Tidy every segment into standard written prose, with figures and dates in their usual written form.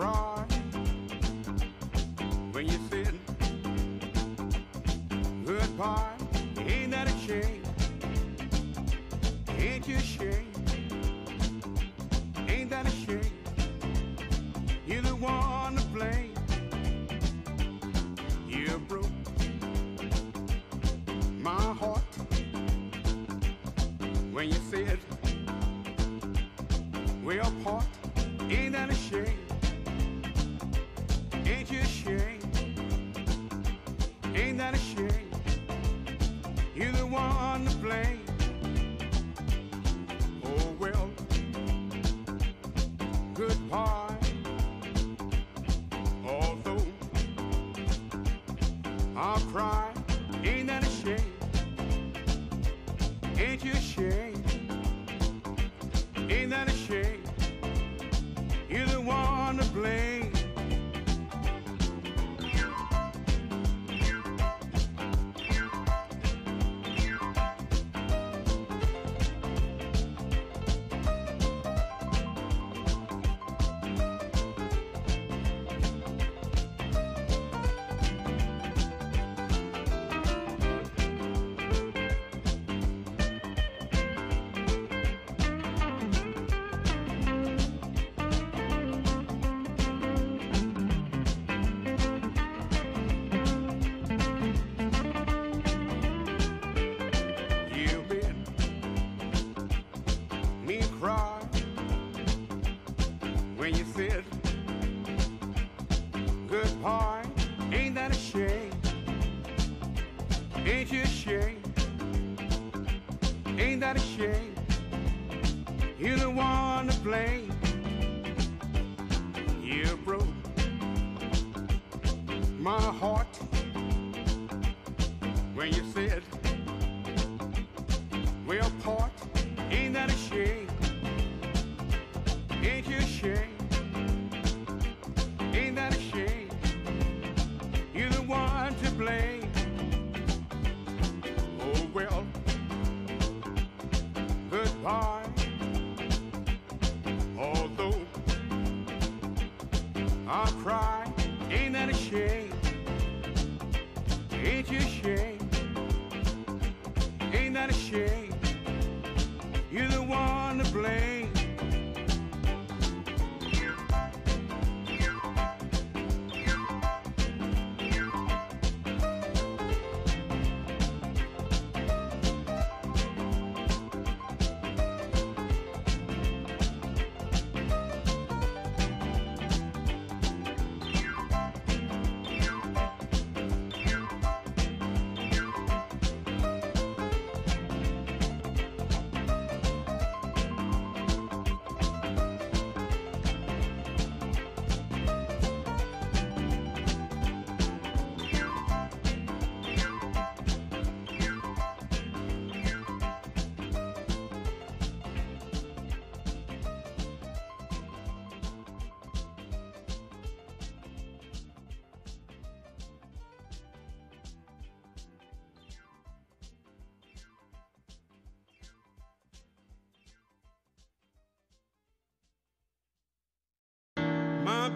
cry when you said goodbye. Ain't that a shame? Ain't you ashamed? Ain't that a shame? You're the one to blame. You broke my heart when you said we're apart. Ain't that a shame? Ain't you ashamed? Ain't that a shame? You're the one to blame. Oh well, goodbye. Although I'll cry, ain't that a shame? Ain't you ashamed? Ain't that a shame? You're the one to blame.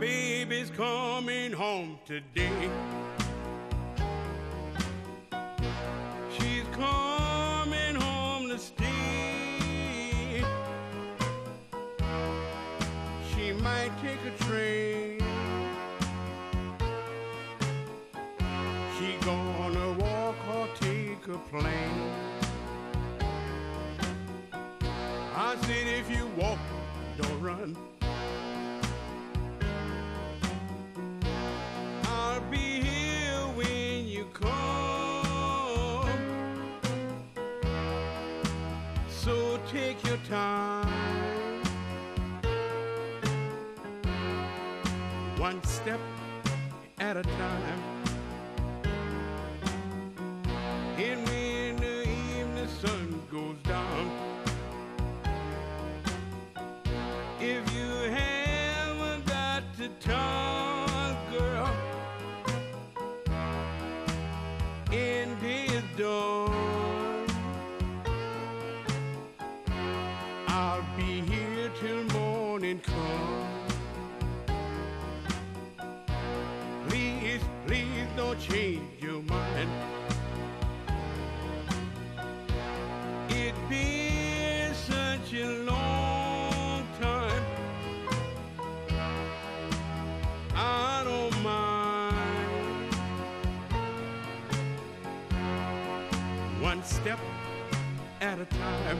Baby's coming home today. She's coming home to stay. She might take a train. She gonna walk or take a plane. I said if you walk, don't run. I'll be here when you come. So take your time, one step at a time. And when the evening sun goes down, if you haven't got to talk, girl, and day is done, I'll be here till morning comes. gonna change your mind. It's been such a long time. I don't mind. One step at a time.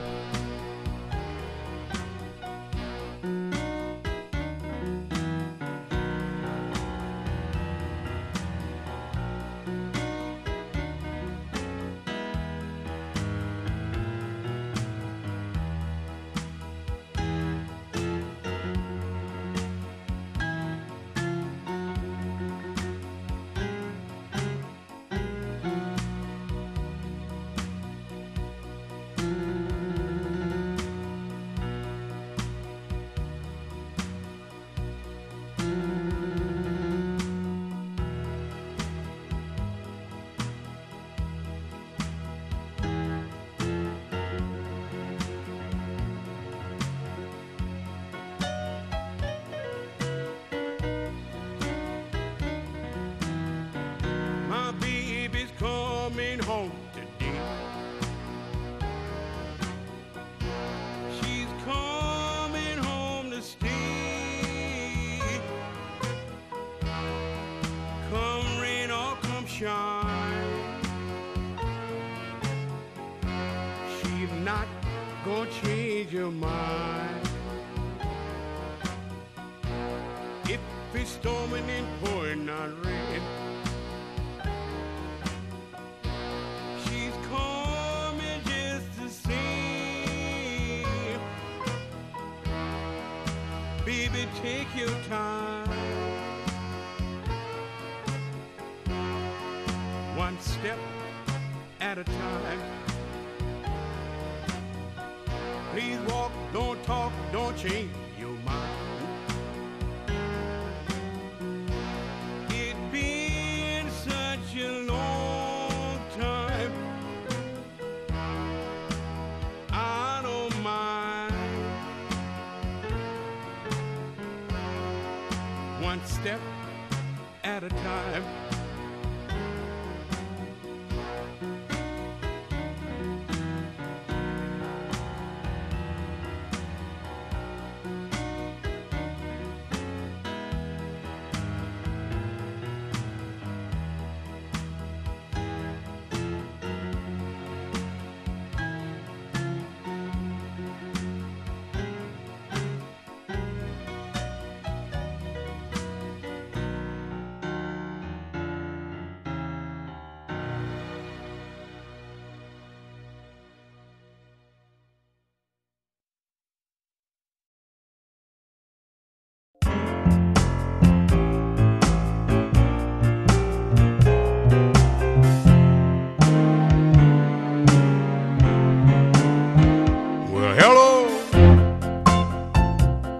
Coming home today. She's coming home to stay. Come rain or come shine, she's not gonna change her mind. If it's storming and pouring out rain, baby, take your time. One step at a time. Please walk, don't talk, don't change your mind. It's been such a long time. I don't mind. One step at a time.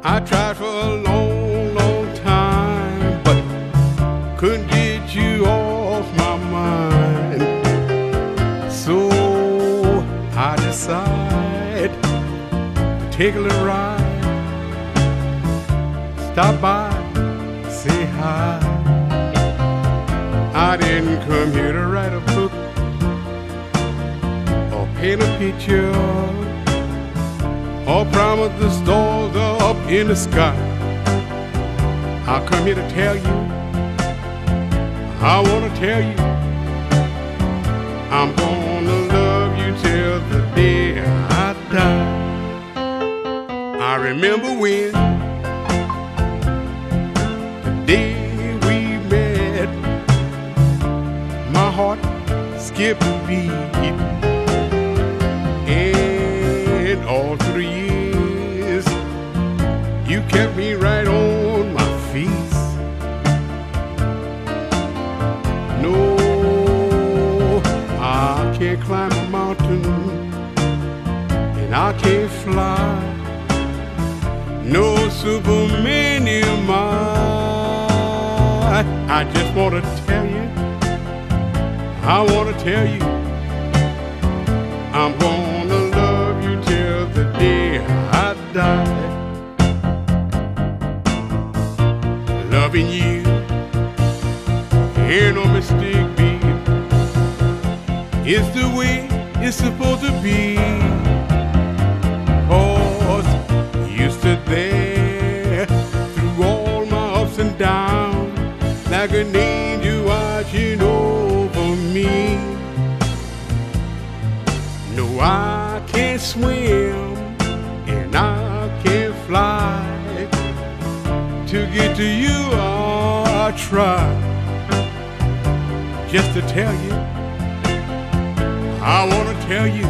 I tried for a long, long time, but couldn't get you off my mind. So I decided to take a little ride, stop by, say hi. I didn't come here to write a book or paint a picture or promise the stars up in the sky. I come here to tell you, I wanna tell you, I'm gonna love you till the day I die. I remember when the day we met, my heart skipped a beat. All through the years, you kept me right on my feet. No, I can't climb a mountain, and I can't fly. No Superman am I just want to tell you, I want to tell you, I'm gonna love you till the day I die. Loving you ain't no mistake, It's the way it's supposed to be. 'Cause you stood there through all my ups and downs, like an angel watching over me. No, I can't swim and I can't fly. To get to you, I try. Just to tell you, I want to tell you,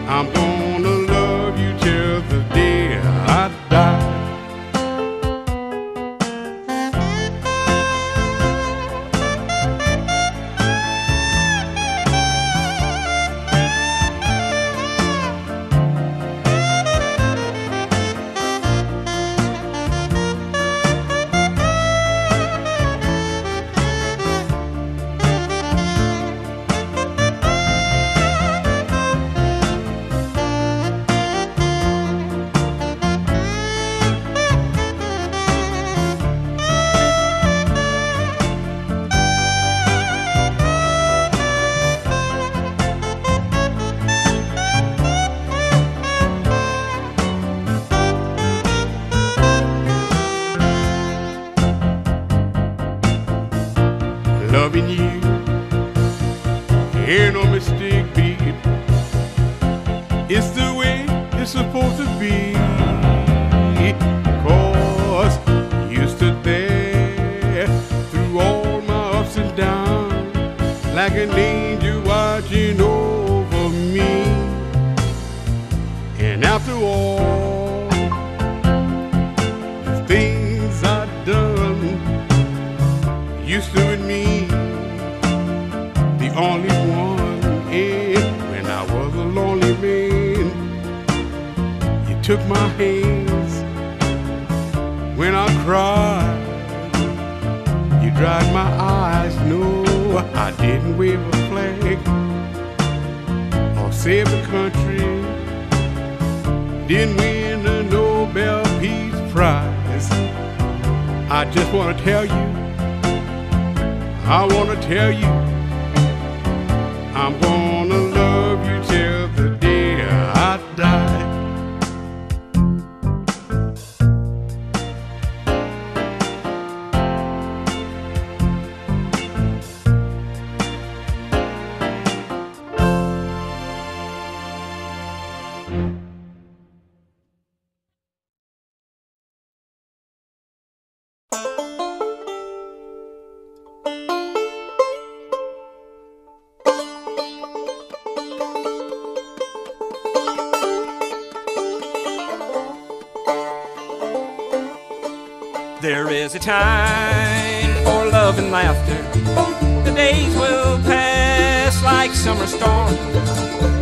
I'm gonna love you till the day I die. Loving you ain't no mistake, babe. It's the way it's supposed to be. 'Cause you stood there through all my ups and downs, like an angel watching over me. And after all the things I've done, you stood with me, the only one. And when I was a lonely man, you took my hands. When I cried, you dried my eyes. No, I didn't wave a flag or save the country. Didn't win the Nobel Peace Prize. I just want to tell you, I want to tell you, I'm gonna love you till the day I die. There is a time for love and laughter. The days will pass like summer storms.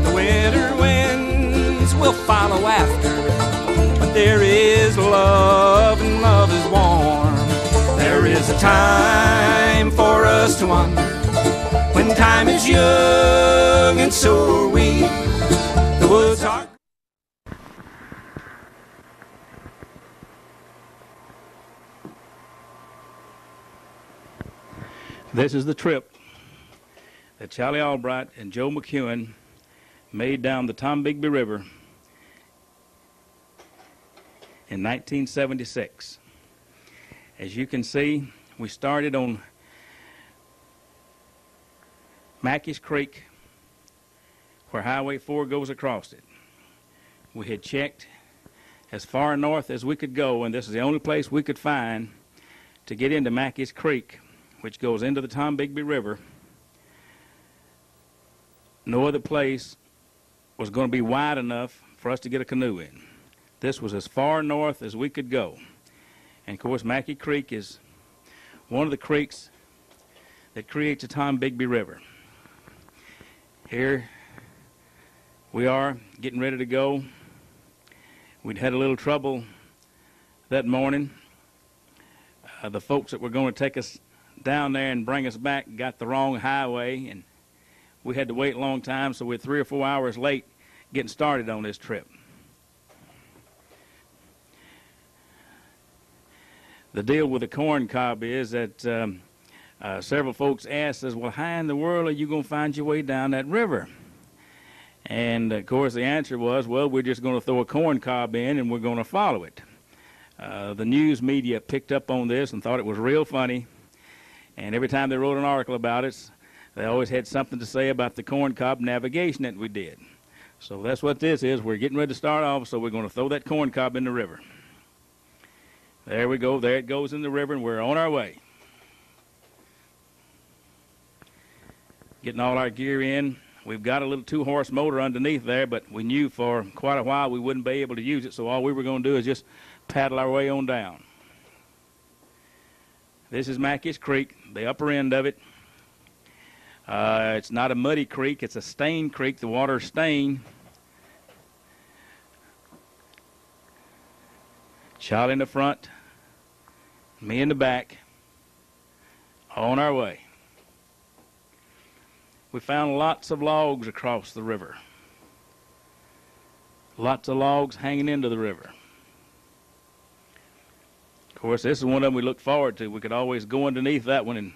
The winter winds will follow after. But there is love and love is warm. There is a time for us to wander. When time is young and so are we. The woods are This is the trip that Charlie Albright and Joe McKewen made down the Tombigbee River in 1976. As you can see, we started on Mackey's Creek, where Highway 4 goes across it. We had checked as far north as we could go, and this is the only place we could find to get into Mackey's Creek, which goes into the Tombigbee River. No other place was going to be wide enough for us to get a canoe in. This was as far north as we could go. And of course, Mackey Creek is one of the creeks that creates the Tombigbee River. Here we are getting ready to go. We'd had a little trouble that morning. The folks that were going to take us down there and bring us back got the wrong highway, and we had to wait a long time, so we're 3 or 4 hours late getting started on this trip. The deal with the corn cob is that several folks asked us, well, how in the world are you going to find your way down that river? And, of course, the answer was, well, we're just going to throw a corn cob in and we're going to follow it. The news media picked up on this and thought it was real funny. And every time they wrote an article about it, they always had something to say about the corn cob navigation that we did. So that's what this is. We're getting ready to start off, so we're going to throw that corn cob in the river. There we go. There it goes in the river, and we're on our way. Getting all our gear in. We've got a little 2-horse motor underneath there, but we knew for quite a while we wouldn't be able to use it, so all we were going to do is just paddle our way on down. This is Mackey's Creek, the upper end of it. It's not a muddy creek, it's a stained creek. The water's stained. Charlie in the front, me in the back, on our way. We found lots of logs across the river. Lots of logs hanging into the river. Of course, this is one of them we look forward to. We could always go underneath that one and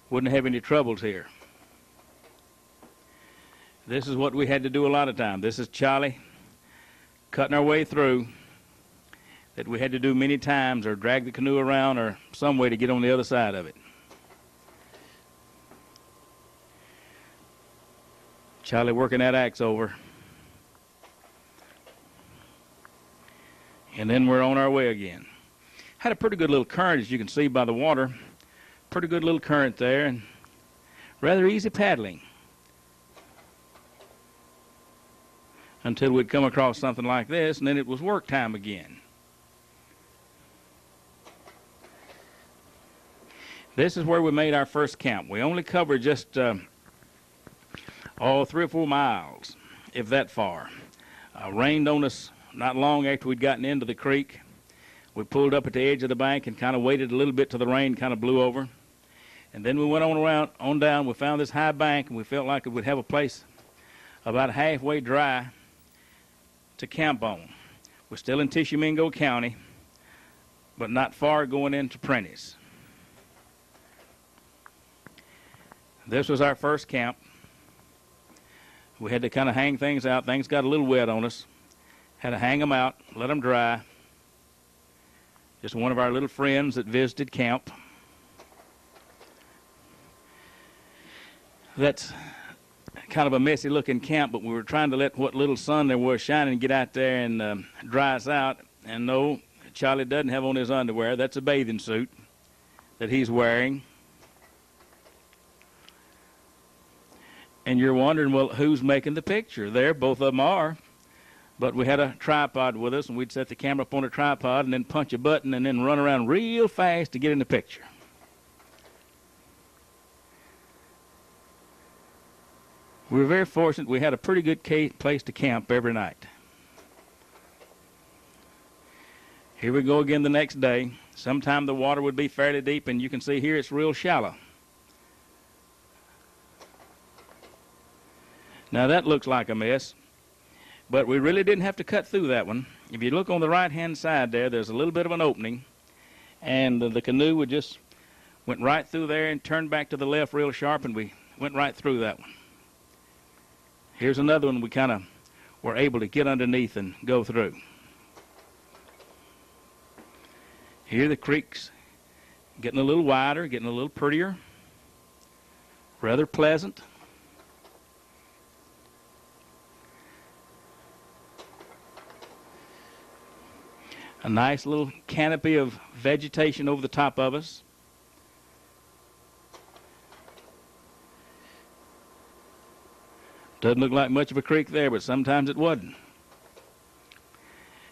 wouldn't have any troubles here. This is what we had to do a lot of times. This is Charlie cutting our way through, that we had to do many times, or drag the canoe around or some way to get on the other side of it. Charlie working that axe over. And then we're on our way again. Had a pretty good little current, as you can see by the water. Pretty good little current there, and rather easy paddling. Until we'd come across something like this, and then it was work time again. This is where we made our first camp. We only covered just 3 or 4 miles, if that far. Rained on us not long after we'd gotten into the creek. We pulled up at the edge of the bank and kind of waited a little bit till the rain kind of blew over. And then we went on down. We found this high bank, and we felt like it would have a place about halfway dry to camp on. We're still in Tishomingo County, but not far going into Prentice. This was our first camp. We had to kind of hang things out. Things got a little wet on us. Had to hang them out, let them dry. Just one of our little friends that visited camp. That's kind of a messy looking camp, but we were trying to let what little sun there was shining get out there and dry us out. And no, Charlie doesn't have on his underwear. That's a bathing suit that he's wearing. And you're wondering, well, who's making the picture? There, both of them are. But we had a tripod with us, and we'd set the camera up on a tripod and then punch a button and then run around real fast to get in the picture. We were very fortunate. We had a pretty good place to camp every night. Here we go again the next day. Sometime the water would be fairly deep, and you can see here it's real shallow. Now that looks like a mess, but we really didn't have to cut through that one. If you look on the right-hand side there, there's a little bit of an opening, and the canoe would just went right through there and turned back to the left real sharp, and we went right through that one. Here's another one we kind of were able to get underneath and go through. Here the creek's getting a little wider, getting a little prettier, rather pleasant. A nice little canopy of vegetation over the top of us. Doesn't look like much of a creek there, but sometimes it wasn't.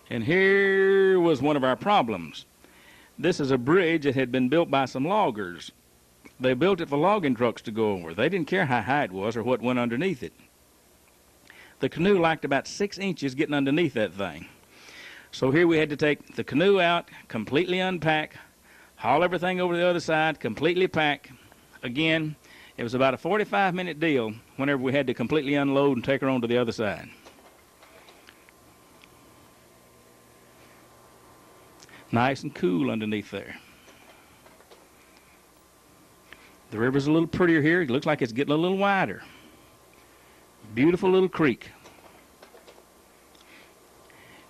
And here was one of our problems. This is a bridge that had been built by some loggers. They built it for logging trucks to go over. They didn't care how high it was or what went underneath it. The canoe lacked about 6 inches getting underneath that thing. So here we had to take the canoe out, completely unpack, haul everything over to the other side, completely pack. Again, it was about a 45-minute deal whenever we had to completely unload and take her on to the other side. Nice and cool underneath there. The river's a little prettier here. It looks like it's getting a little wider. Beautiful little creek.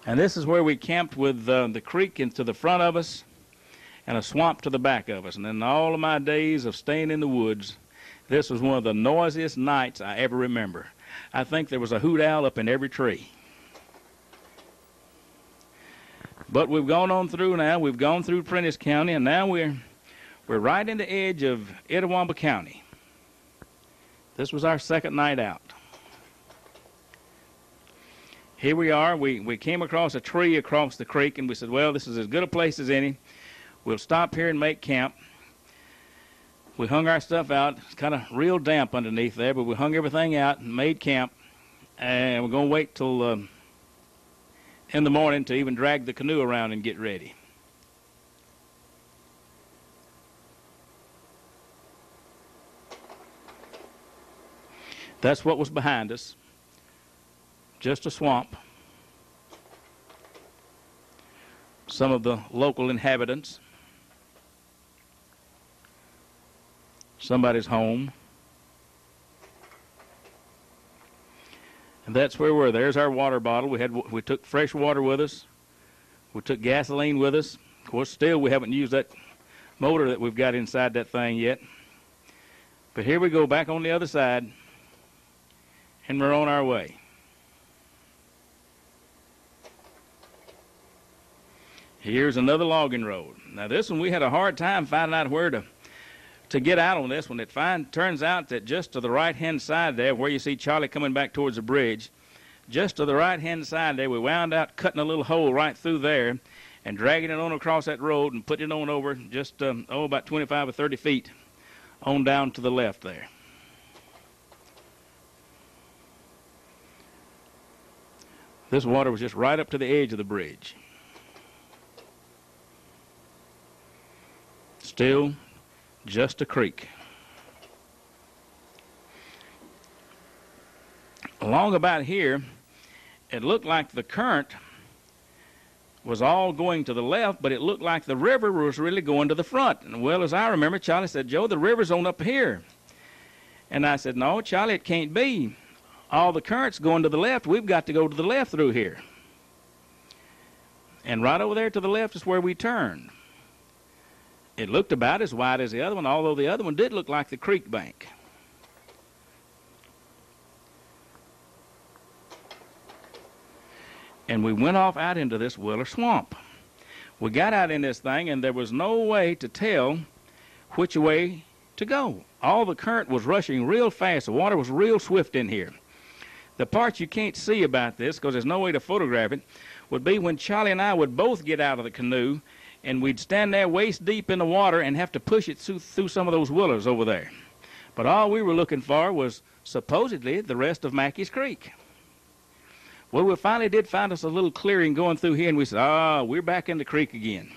And this is where we camped with the creek to the front of us and a swamp to the back of us. And in all of my days of staying in the woods, this was one of the noisiest nights I ever remember. I think there was a hoot owl up in every tree. But we've gone on through now. We've gone through Prentiss County, and now we're right in the edge of Itawamba County. This was our second night out. Here we are. We came across a tree across the creek, and we said, well, this is as good a place as any. We'll stop here and make camp. We hung our stuff out. It's kind of real damp underneath there, but we hung everything out and made camp. And we're going to wait till in the morning to even drag the canoe around and get ready. That's what was behind us. Just a swamp. Some of the local inhabitants. Somebody's home. And that's where we were. There's our water bottle. We took fresh water with us. We took gasoline with us. Of course, still we haven't used that motor that we've got inside that thing yet. But here we go back on the other side, and we're on our way. Here's another logging road. Now this one we had a hard time finding out where to get out on this one. It turns out that just to the right-hand side there, where you see Charlie coming back towards the bridge, just to the right-hand side there, we wound out cutting a little hole right through there and dragging it on across that road and putting it on over just, about 25 or 30 feet on down to the left there. This water was just right up to the edge of the bridge. Still just a creek. Along about here, it looked like the current was all going to the left, but it looked like the river was really going to the front. And well, as I remember, Charlie said, Joe, the river's on up here. And I said, no, Charlie, it can't be. All the current's going to the left. We've got to go to the left through here. And right over there to the left is where we turned. It looked about as wide as the other one, although the other one did look like the creek bank. And we went off out into this willow swamp. We got out in this thing, and there was no way to tell which way to go. All the current was rushing real fast. The water was real swift in here. The part you can't see about this, because there's no way to photograph it, would be when Charlie and I would both get out of the canoe, and we'd stand there waist deep in the water and have to push it through some of those willows over there. But all we were looking for was supposedly the rest of Mackey's Creek. Well, we finally did find us a little clearing going through here, and we said, we're back in the creek again.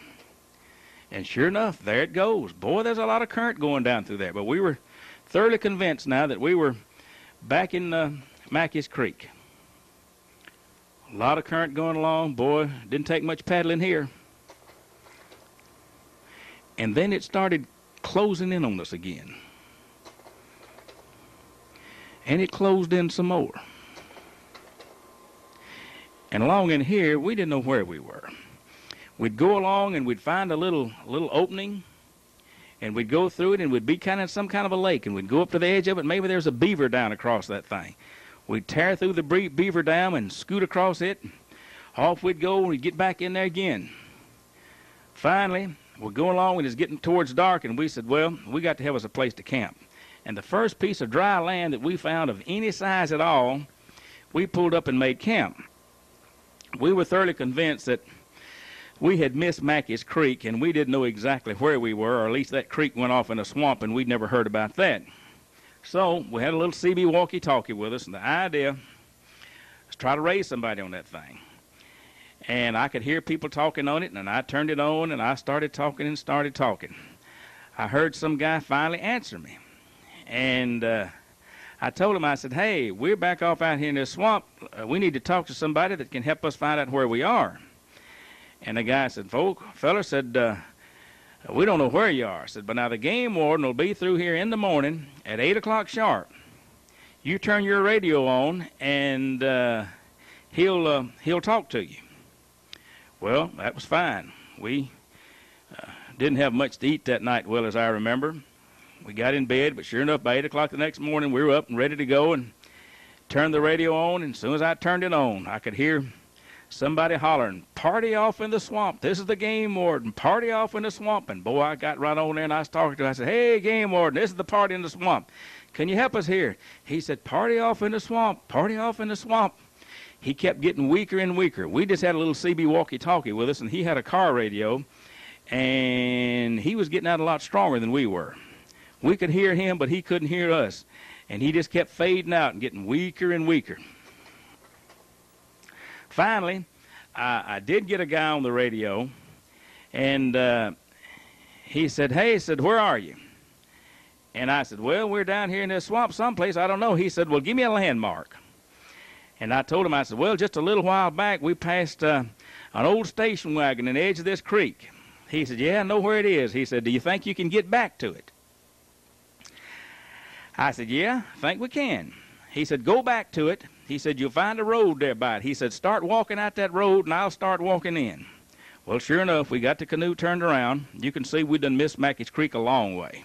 And sure enough, there it goes. Boy, there's a lot of current going down through there. But we were thoroughly convinced now that we were back in Mackey's Creek. A lot of current going along. Boy, didn't take much paddling here. And then it started closing in on us again. And it closed in some more. And along in here, we didn't know where we were. We'd go along and we'd find a little opening, and we'd go through it, and we'd be kind of some kind of a lake, and we'd go up to the edge of it. Maybe there's a beaver down across that thing. We'd tear through the beaver dam and scoot across it. Off we'd go, and we'd get back in there again. Finally, we're going along, and it's getting towards dark, and we said, well, we got to have us a place to camp. And the first piece of dry land that we found of any size at all, we pulled up and made camp. We were thoroughly convinced that we had missed Mackey's Creek, and we didn't know exactly where we were, or at least that creek went off in a swamp, and we'd never heard about that. So we had a little CB walkie-talkie with us, and the idea was to try to raise somebody on that thing. And I could hear people talking on it, and I turned it on, and I started talking and started talking. I heard some guy finally answer me. And I told him, I said, hey, we're back off out here in this swamp. We need to talk to somebody that can help us find out where we are. And the guy said, fella said, We don't know where you are. I said, but now the game warden will be through here in the morning at 8 o'clock sharp. You turn your radio on, and he'll talk to you. Well, that was fine. We didn't have much to eat that night, well as I remember. We got in bed, but sure enough, by 8 o'clock the next morning, we were up and ready to go and turned the radio on. And as soon as I turned it on, I could hear somebody hollering, "Party off in the swamp. This is the game warden. Party off in the swamp." And boy, I got right on there and I was talking to him. I said, "Hey, game warden, this is the party in the swamp. Can you help us here?" He said, "Party off in the swamp. Party off in the swamp." He kept getting weaker and weaker. We just had a little CB walkie-talkie with us, and he had a car radio, and he was getting out a lot stronger than we were. We could hear him, but he couldn't hear us, and he just kept fading out and getting weaker and weaker. Finally, I did get a guy on the radio, and he said, "Hey," he said, "where are you?" And I said, "Well, we're down here in this swamp someplace. I don't know." He said, "Well, give me a landmark." And I told him, I said, "Well, just a little while back, we passed an old station wagon on the edge of this creek." He said, "Yeah, I know where it is." He said, "Do you think you can get back to it?" I said, "Yeah, I think we can." He said, "Go back to it." He said, "You'll find a road there by it." He said, "Start walking out that road, and I'll start walking in." Well, sure enough, we got the canoe turned around. You can see we done missed Mackey's Creek a long way.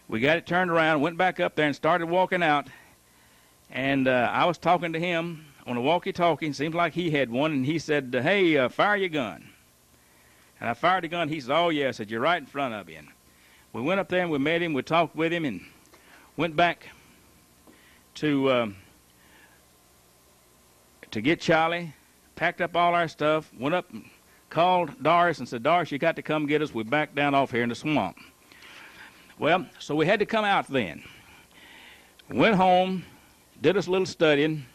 We got it turned around, went back up there, and started walking out. And I was talking to him on a walkie-talkie. It seems like he had one, and he said, "Hey, fire your gun." And I fired the gun. He said, "Oh, yeah." I said, "You're right in front of you." And we went up there, and we met him. We talked with him, and went back to get Charlie, packed up all our stuff, went up and called Doris and said, "Doris, you got to come get us. We're back down off here in the swamp." Well, so we had to come out then. Went home, did us a little studying,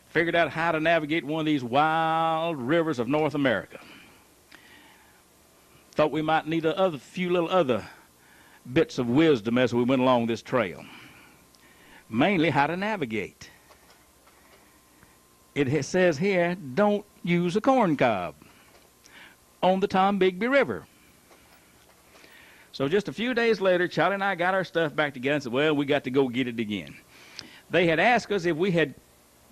figured out how to navigate one of these wild rivers of North America. Thought we might need a few little other bits of wisdom as we went along this trail. Mainly how to navigate. It says here, don't use a corn cob on the Tombigbee River. So just a few days later, Charlie and I got our stuff back together and said, well, we got to go get it again. They had asked us if we had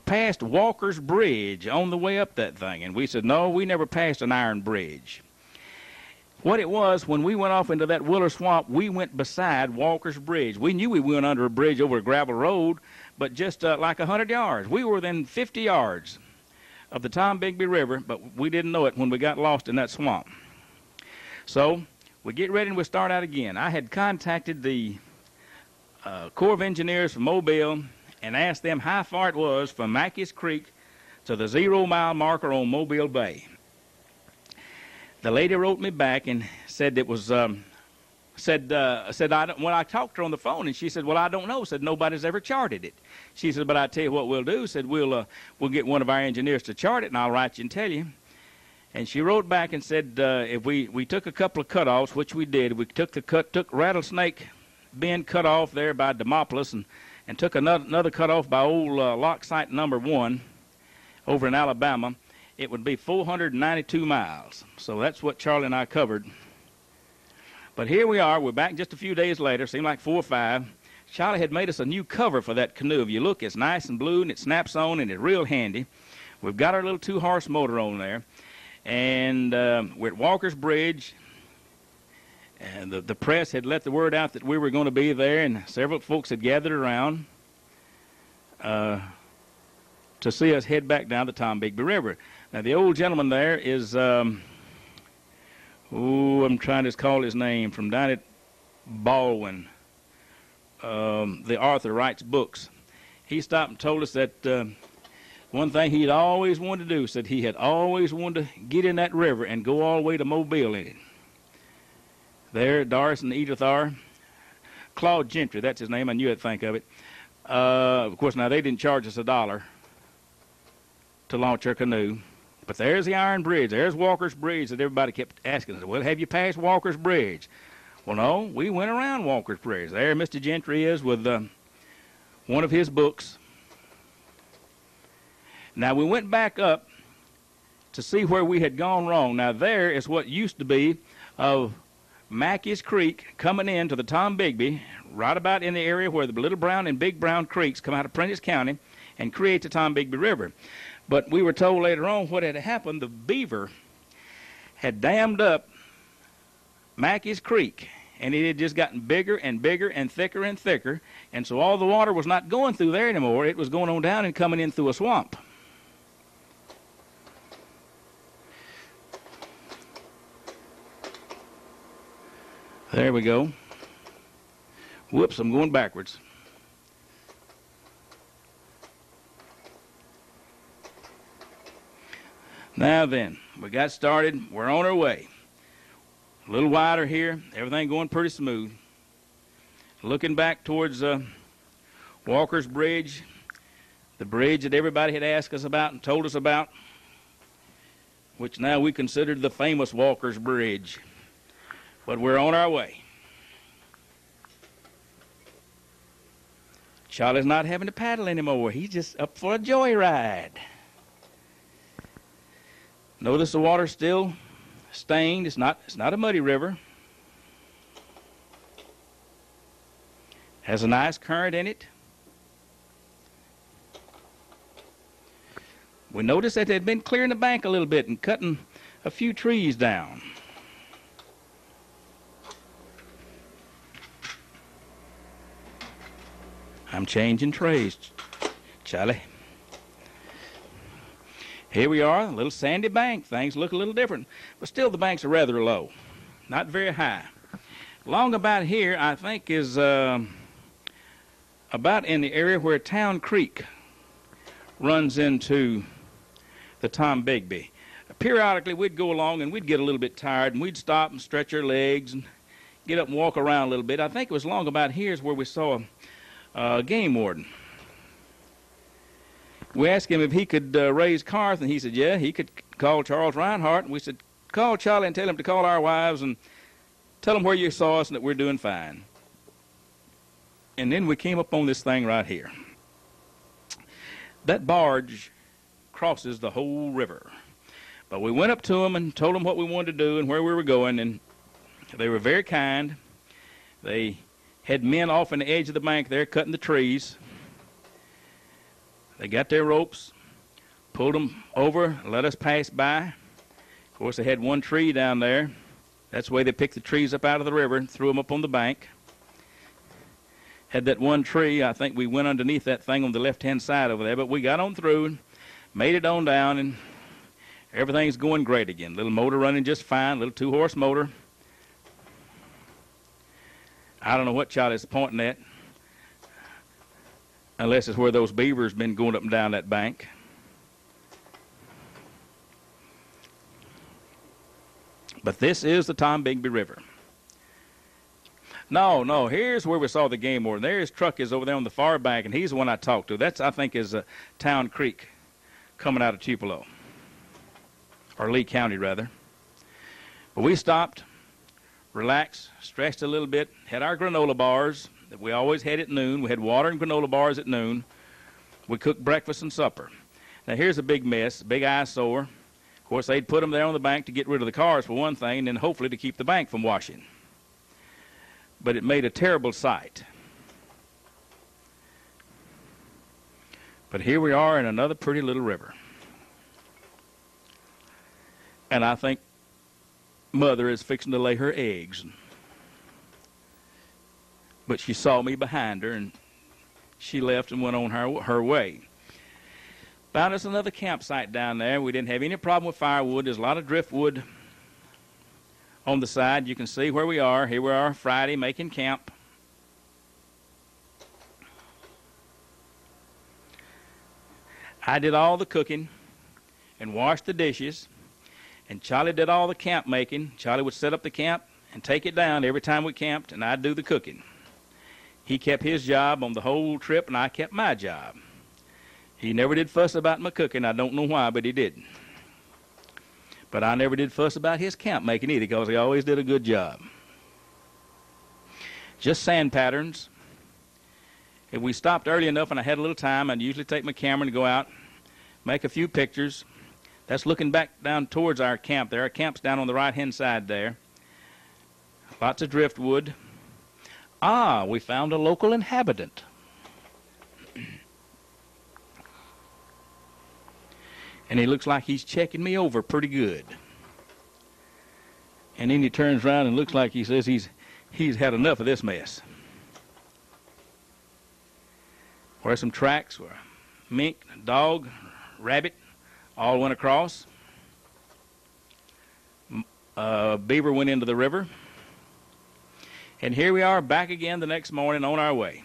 passed Walker's Bridge on the way up that thing, and we said, no, we never passed an iron bridge. What it was, when we went off into that Willer Swamp, we went beside Walker's Bridge. We knew we went under a bridge over a gravel road, but just like 100 yards. We were within 50 yards of the Tombigbee River, but we didn't know it when we got lost in that swamp. So we get ready and we start out again. I had contacted the Corps of Engineers from Mobile and asked them how far it was from Mackey's Creek to the 0-mile marker on Mobile Bay. The lady wrote me back and said it was, when I talked to her on the phone, and she said, well, I don't know. Said, nobody's ever charted it. She said, but I tell you what we'll do. Said, we'll get one of our engineers to chart it, and I'll write you and tell you. And she wrote back and said, if we took a couple of cutoffs, which we did. We took Rattlesnake Bend cutoff there by Demopolis, and took another cutoff by old lock site number 1 over in Alabama. It would be 492 miles. So that's what Charlie and I covered. But here we are. We're back just a few days later. Seemed like 4 or 5. Charlie had made us a new cover for that canoe. If you look, it's nice and blue, and it snaps on, and it's real handy. We've got our little 2-horse motor on there. And we're at Walker's Bridge. And the press had let the word out that we were going to be there, and several folks had gathered around to see us head back down the Tombigbee River. Now, the old gentleman there is, I'm trying to call his name, from down at Baldwin. The author writes books. He stopped and told us that one thing he'd always wanted to do, said he had always wanted to get in that river and go all the way to Mobile in it. There, Doris and Edith are. Claude Gentry, that's his name. I knew I'd think of it. Of course, now they didn't charge us $1 to launch our canoe. But there's the Iron Bridge. There's Walker's Bridge that everybody kept asking us, well, have you passed Walker's Bridge? Well, no, we went around Walker's Bridge. There Mr. Gentry is with one of his books. Now, we went back up to see where we had gone wrong. Now, there is what used to be of Mackey's Creek coming into the Tombigbee, right about in the area where the Little Brown and Big Brown creeks come out of Prentiss County and create the Tombigbee River. But we were told later on what had happened. The beaver had dammed up Mackey's Creek, and it had just gotten bigger and bigger and thicker, and so all the water was not going through there anymore. It was going on down and coming in through a swamp. There we go. Whoops, I'm going backwards. Now then, we got started. We're on our way. A little wider here. Everything going pretty smooth. Looking back towards Walker's Bridge, the bridge that everybody had asked us about and told us about, which now we considered the famous Walker's Bridge. But we're on our way. Charlie's not having to paddle anymore. He's just up for a joyride. Notice the water's still stained. It's not a muddy river. Has a nice current in it. We noticed that they'd been clearing the bank a little bit and cutting a few trees down. I'm changing trays, Charlie. Here we are, a little sandy bank. Things look a little different, but still the banks are rather low, not very high. Along about here, I think, is about in the area where Town Creek runs into the Tombigbee. Periodically, we'd go along and we'd get a little bit tired, and we'd stop and stretch our legs and get up and walk around a little bit. I think it was along about here is where we saw a game warden. We asked him if he could raise Carth, and he said, yeah, he could call Charles Reinhardt. And we said, call Charlie and tell him to call our wives and tell them where you saw us and that we're doing fine. And then we came up on this thing right here. That barge crosses the whole river. But we went up to them and told them what we wanted to do and where we were going, and they were very kind. They had men off on the edge of the bank there cutting the trees. They got their ropes, pulled them over, let us pass by. Of course, they had one tree down there. That's the way they picked the trees up out of the river and threw them up on the bank. Had that one tree, I think we went underneath that thing on the left-hand side over there, but we got on through and made it on down, and everything's going great again. Little motor running just fine, little 2-horse motor. I don't know what Charlie's pointing at, unless it's where those beavers been going up and down that bank. But this is the Tombigbee River. No, here's where we saw the game warden. There his truck is over there on the far bank, and he's the one I talked to. That's, I think, is Town Creek coming out of Tupelo, or Lee County, rather. But we stopped, relaxed, stretched a little bit, had our granola bars that we always had at noon. We had water and granola bars at noon. We cooked breakfast and supper. Now, here's a big mess, a big eyesore. Of course, they'd put them there on the bank to get rid of the cars, for one thing, and then hopefully to keep the bank from washing. But it made a terrible sight. But here we are in another pretty little river. And I think Mother is fixing to lay her eggs. But she saw me behind her, and she left and went on her way. Found us another campsite down there. We didn't have any problem with firewood. There's a lot of driftwood on the side. You can see where we are. Here we are Friday making camp. I did all the cooking and washed the dishes, and Charlie did all the camp making. Charlie would set up the camp and take it down every time we camped, and I'd do the cooking. He kept his job on the whole trip, and I kept my job. He never did fuss about my cooking. I don't know why, but he didn't. But I never did fuss about his camp making either, because he always did a good job. Just sand patterns. If we stopped early enough and I had a little time, I'd usually take my camera and go out, make a few pictures. That's looking back down towards our camp there. Our camp's down on the right-hand side there. Lots of driftwood. Ah, we found a local inhabitant. And he looks like he's checking me over pretty good. And then he turns around and looks like he says he's had enough of this mess. Where some tracks where mink, dog, rabbit all went across. Beaver went into the river. And here we are back again the next morning on our way.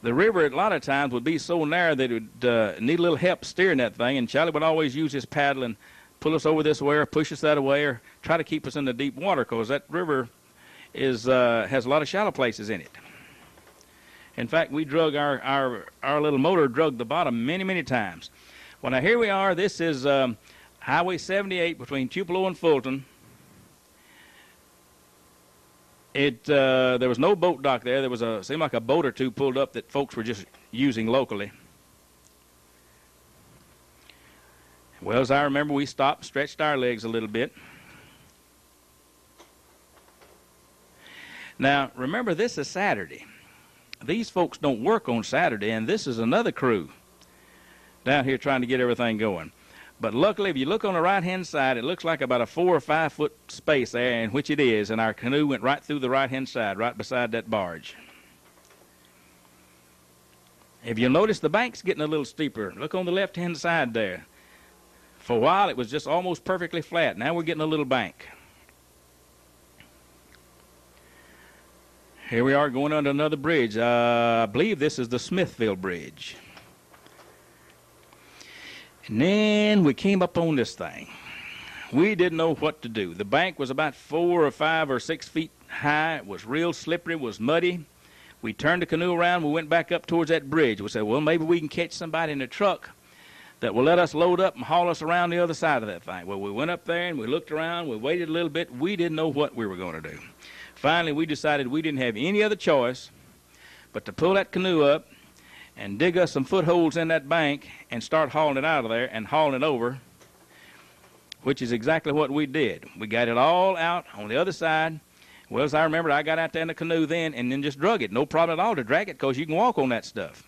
The river at a lot of times would be so narrow that it would need a little help steering that thing, and Charlie would always use his paddle and pull us over this way or push us that way or try to keep us in the deep water, because that river has a lot of shallow places in it. In fact, we drug our little motor drug the bottom many, many times. Well, now here we are. This is Highway 78 between Tupelo and Fulton. There was no boat dock there. There was seemed like a boat or two pulled up that folks were just using locally. Well, as I remember, we stopped, stretched our legs a little bit. Now, remember, this is Saturday. These folks don't work on Saturday, and this is another crew down here trying to get everything going. But luckily, if you look on the right-hand side, it looks like about a 4 or 5 foot space there, in which it is, and our canoe went right through the right-hand side, right beside that barge. If you'll notice, the bank's getting a little steeper. Look on the left-hand side there. For a while, it was just almost perfectly flat. Now we're getting a little bank. Here we are going under another bridge. I believe this is the Smithville Bridge. And then we came up on this thing. We didn't know what to do. The bank was about 4 or 5 or 6 feet high. It was real slippery. It was muddy. We turned the canoe around. We went back up towards that bridge. We said, well, maybe we can catch somebody in a truck that will let us load up and haul us around the other side of that thing. Well, we went up there and we looked around. We waited a little bit. We didn't know what we were going to do. Finally, we decided we didn't have any other choice but to pull that canoe up and dig us some footholds in that bank and start hauling it out of there and hauling it over, which is exactly what we did. We got it all out on the other side. Well, as I remember, I got out there in the canoe then and then just drug it. No problem at all to drag it, because you can walk on that stuff.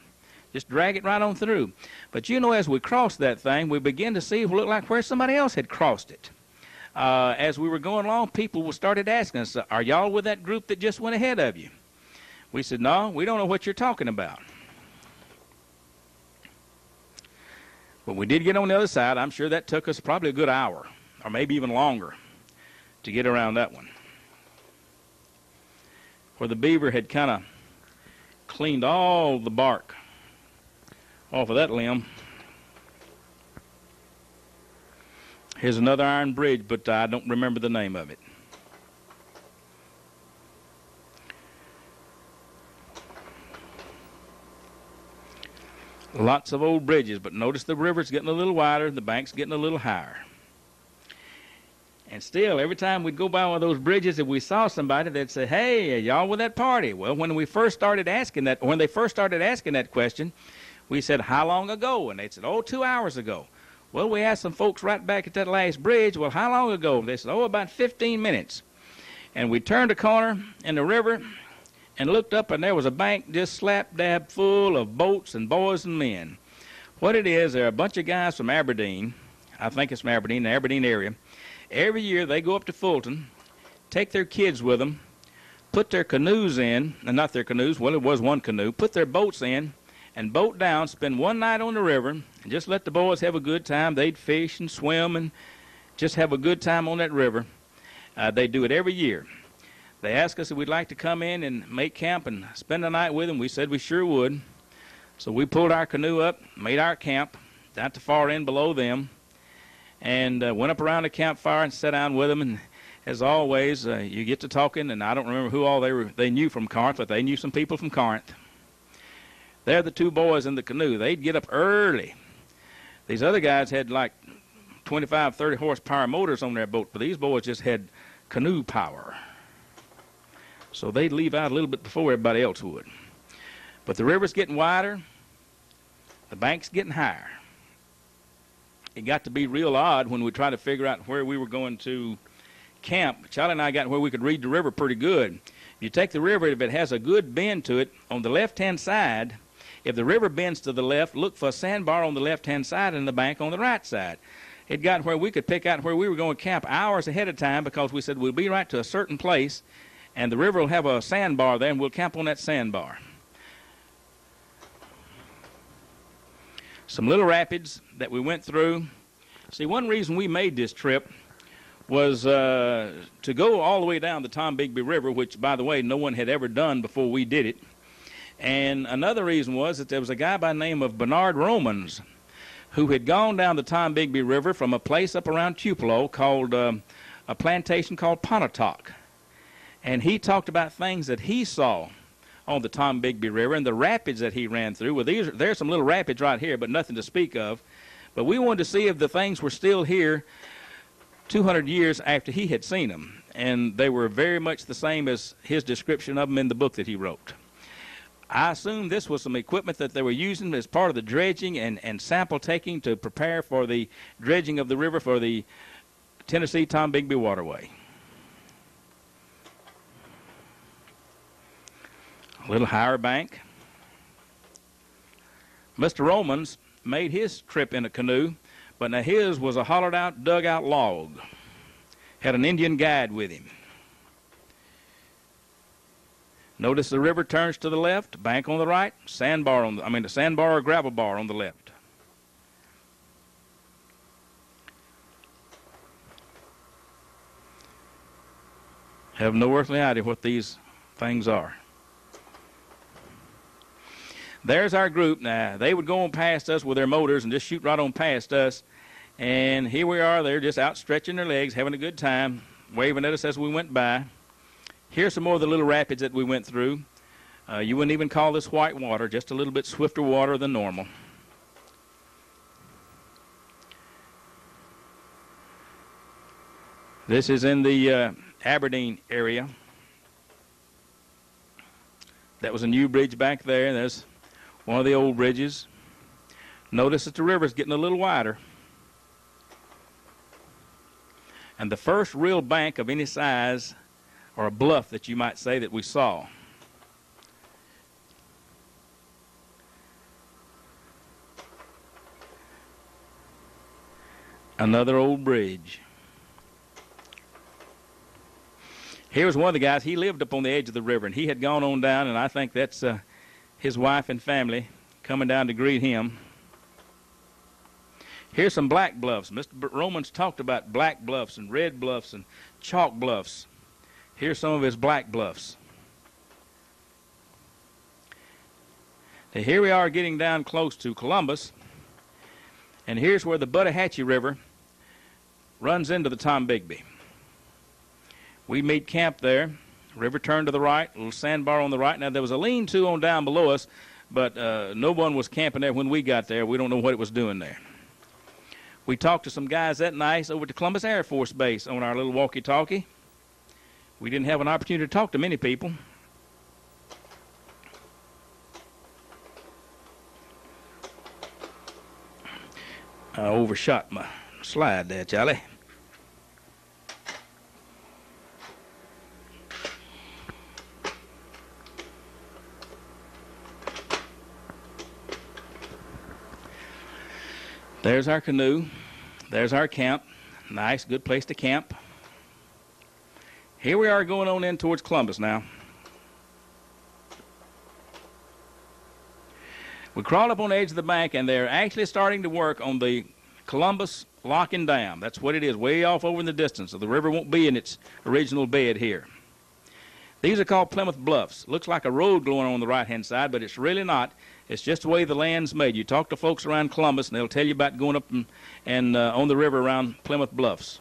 Just drag it right on through. But you know, as we crossed that thing, we began to see it looked like where somebody else had crossed it. As we were going along, people started asking us, are y'all with that group that just went ahead of you? We said, no, we don't know what you're talking about. But we did get on the other side. I'm sure that took us probably a good hour, or maybe even longer, to get around that one, where the beaver had kind of cleaned all the bark off of that limb. Here's another iron bridge, but I don't remember the name of it. Lots of old bridges, but notice the river's getting a little wider, the bank's getting a little higher. And still, every time we'd go by one of those bridges, if we saw somebody, they'd say, hey, y'all with that party? Well, when they first started asking that question, we said, how long ago? And they said, 2 hours ago. Well, we asked some folks right back at that last bridge, well, how long ago? They said, about 15 minutes. And we turned a corner in the river and looked up, and there was a bank just slap dab full of boats and boys and men. What it is, there are a bunch of guys from Aberdeen. I think it's from Aberdeen, the Aberdeen area. Every year they go up to Fulton, take their kids with them, put their canoes in, and not their canoes, well, it was one canoe, put their boats in, and boat down, spend one night on the river, and just let the boys have a good time. They'd fish and swim and just have a good time on that river. They do it every year. They asked us if we'd like to come in and make camp and spend the night with them. We said we sure would. So we pulled our canoe up, made our camp down at the far end below them, and went up around the campfire and sat down with them. And as always, you get to talking, and I don't remember who all they knew from Corinth, but they knew some people from Corinth. They're the two boys in the canoe. They'd get up early. These other guys had like 25, 30 horsepower motors on their boat, but these boys just had canoe power. So they'd leave out a little bit before everybody else would. But the river's getting wider. The bank's getting higher. It got to be real odd when we tried to figure out where we were going to camp, Charlie and I got where we could read the river pretty good. You take the river, if it has a good bend to it, on the left-hand side, if the river bends to the left, look for a sandbar on the left-hand side and the bank on the right side. It got where we could pick out where we were going to camp hours ahead of time because we said we'll be right to a certain place, and the river will have a sandbar there, and we'll camp on that sandbar. Some little rapids that we went through. See, one reason we made this trip was to go all the way down the Tombigbee River, which, by the way, no one had ever done before we did it. And another reason was that there was a guy by the name of Bernard Romans who had gone down the Tombigbee River from a place up around Tupelo called a plantation called Pontotoc. And he talked about things that he saw on the Tombigbee River and the rapids that he ran through. Well, there's some little rapids right here, but nothing to speak of. But we wanted to see if the things were still here 200 years after he had seen them. And they were very much the same as his description of them in the book that he wrote. I assume this was some equipment that they were using as part of the dredging and sample taking to prepare for the dredging of the river for the Tennessee Tombigbee waterway. A little higher bank. Mr. Romans made his trip in a canoe, but now his was a hollowed out, dug out log. Had an Indian guide with him. Notice the river turns to the left, bank on the right, sandbar on the sandbar or gravel bar on the left. Have no earthly idea what these things are. There's our group now. They would go on past us with their motors and just shoot right on past us. And here we are. They're just out stretching their legs, having a good time, waving at us as we went by. Here's some more of the little rapids that we went through. You wouldn't even call this white water, just a little bit swifter water than normal. This is in the Aberdeen area. That was a new bridge back there. There's one of the old bridges. Notice that the river's getting a little wider. And the first real bank of any size, or a bluff that you might say, that we saw. Another old bridge. Here was one of the guys. He lived up on the edge of the river, and he had gone on down, and I think that's his wife and family coming down to greet him. Here's some black bluffs. Mr. Romans talked about black bluffs and red bluffs and chalk bluffs. Here's some of his black bluffs. Now here we are getting down close to Columbus, and here's where the Buttahatchee River runs into the Tombigbee. We meet camp there. River turned to the right, a little sandbar on the right. Now, there was a lean-to on down below us, but no one was camping there when we got there. We don't know what it was doing there. We talked to some guys that night over to Columbus Air Force Base on our little walkie-talkie. We didn't have an opportunity to talk to many people. I overshot my slide there, Charlie. There's our canoe. There's our camp. Nice, good place to camp. Here we are going on in towards Columbus now. We crawled up on the edge of the bank, and they're actually starting to work on the Columbus Lock and Dam. That's what it is, way off over in the distance, so the river won't be in its original bed here. These are called Plymouth Bluffs. Looks like a road going on the right-hand side, but it's really not. It's just the way the land's made. You talk to folks around Columbus, and they'll tell you about going up and on the river around Plymouth Bluffs.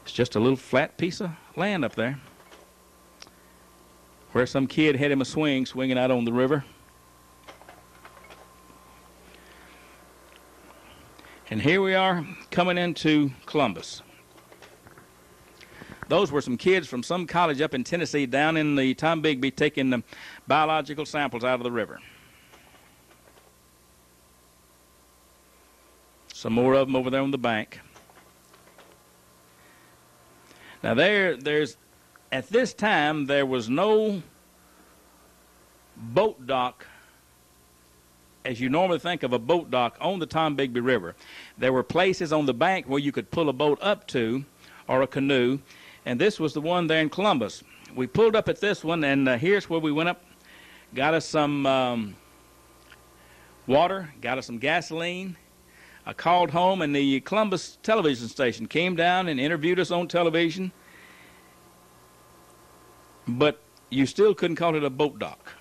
It's just a little flat piece of land up there where some kid had him a swinging out on the river. And here we are coming into Columbus. Those were some kids from some college up in Tennessee down in the Tombigbee taking the biological samples out of the river. Some more of them over there on the bank. Now there's at this time there was no boat dock as you normally think of a boat dock on the Tombigbee River. There were places on the bank where you could pull a boat up to, or a canoe, and this was the one there in Columbus. We pulled up at this one, and here's where we went up, got us some water, got us some gasoline. I called home, and the Columbus television station came down and interviewed us on television, but you still couldn't call it a boat dock.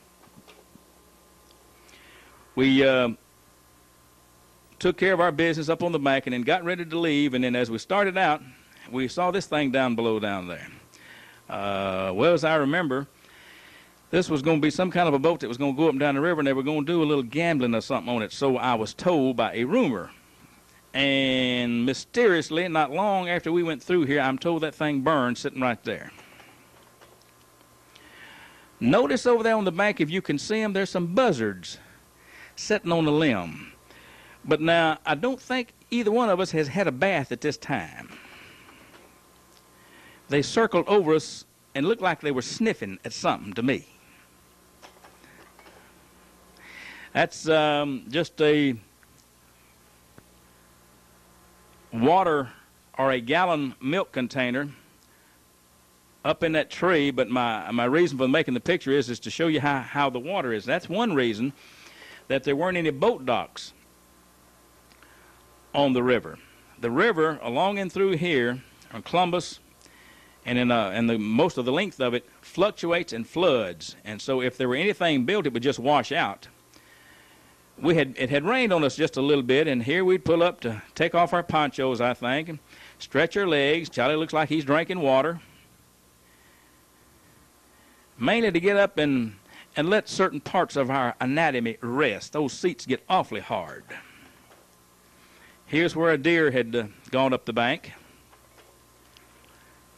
We took care of our business up on the bank and then got ready to leave, and then as we started out, we saw this thing down below down there. Well, as I remember, this was going to be some kind of a boat that was going to go up and down the river, and they were going to do a little gambling or something on it, so I was told by a roomer. And mysteriously, not long after we went through here, I'm told that thing burned sitting right there. Notice over there on the bank, if you can see them, there's some buzzards sitting on the limb. But now, I don't think either one of us has had a bath at this time. They circled over us and looked like they were sniffing at something to me. That's just a water or a gallon milk container up in that tree, but my reason for making the picture is to show you how the water is. That's one reason that there weren't any boat docks on the river. The river along and through here on Columbus and the most of the length of it fluctuates and floods, and so if there were anything built, it would just wash out. It had rained on us just a little bit, and here we'd pull up to take off our ponchos, I think, and stretch our legs. Charlie looks like he's drinking water, mainly to get up and let certain parts of our anatomy rest. Those seats get awfully hard. Here's where a deer had gone up the bank.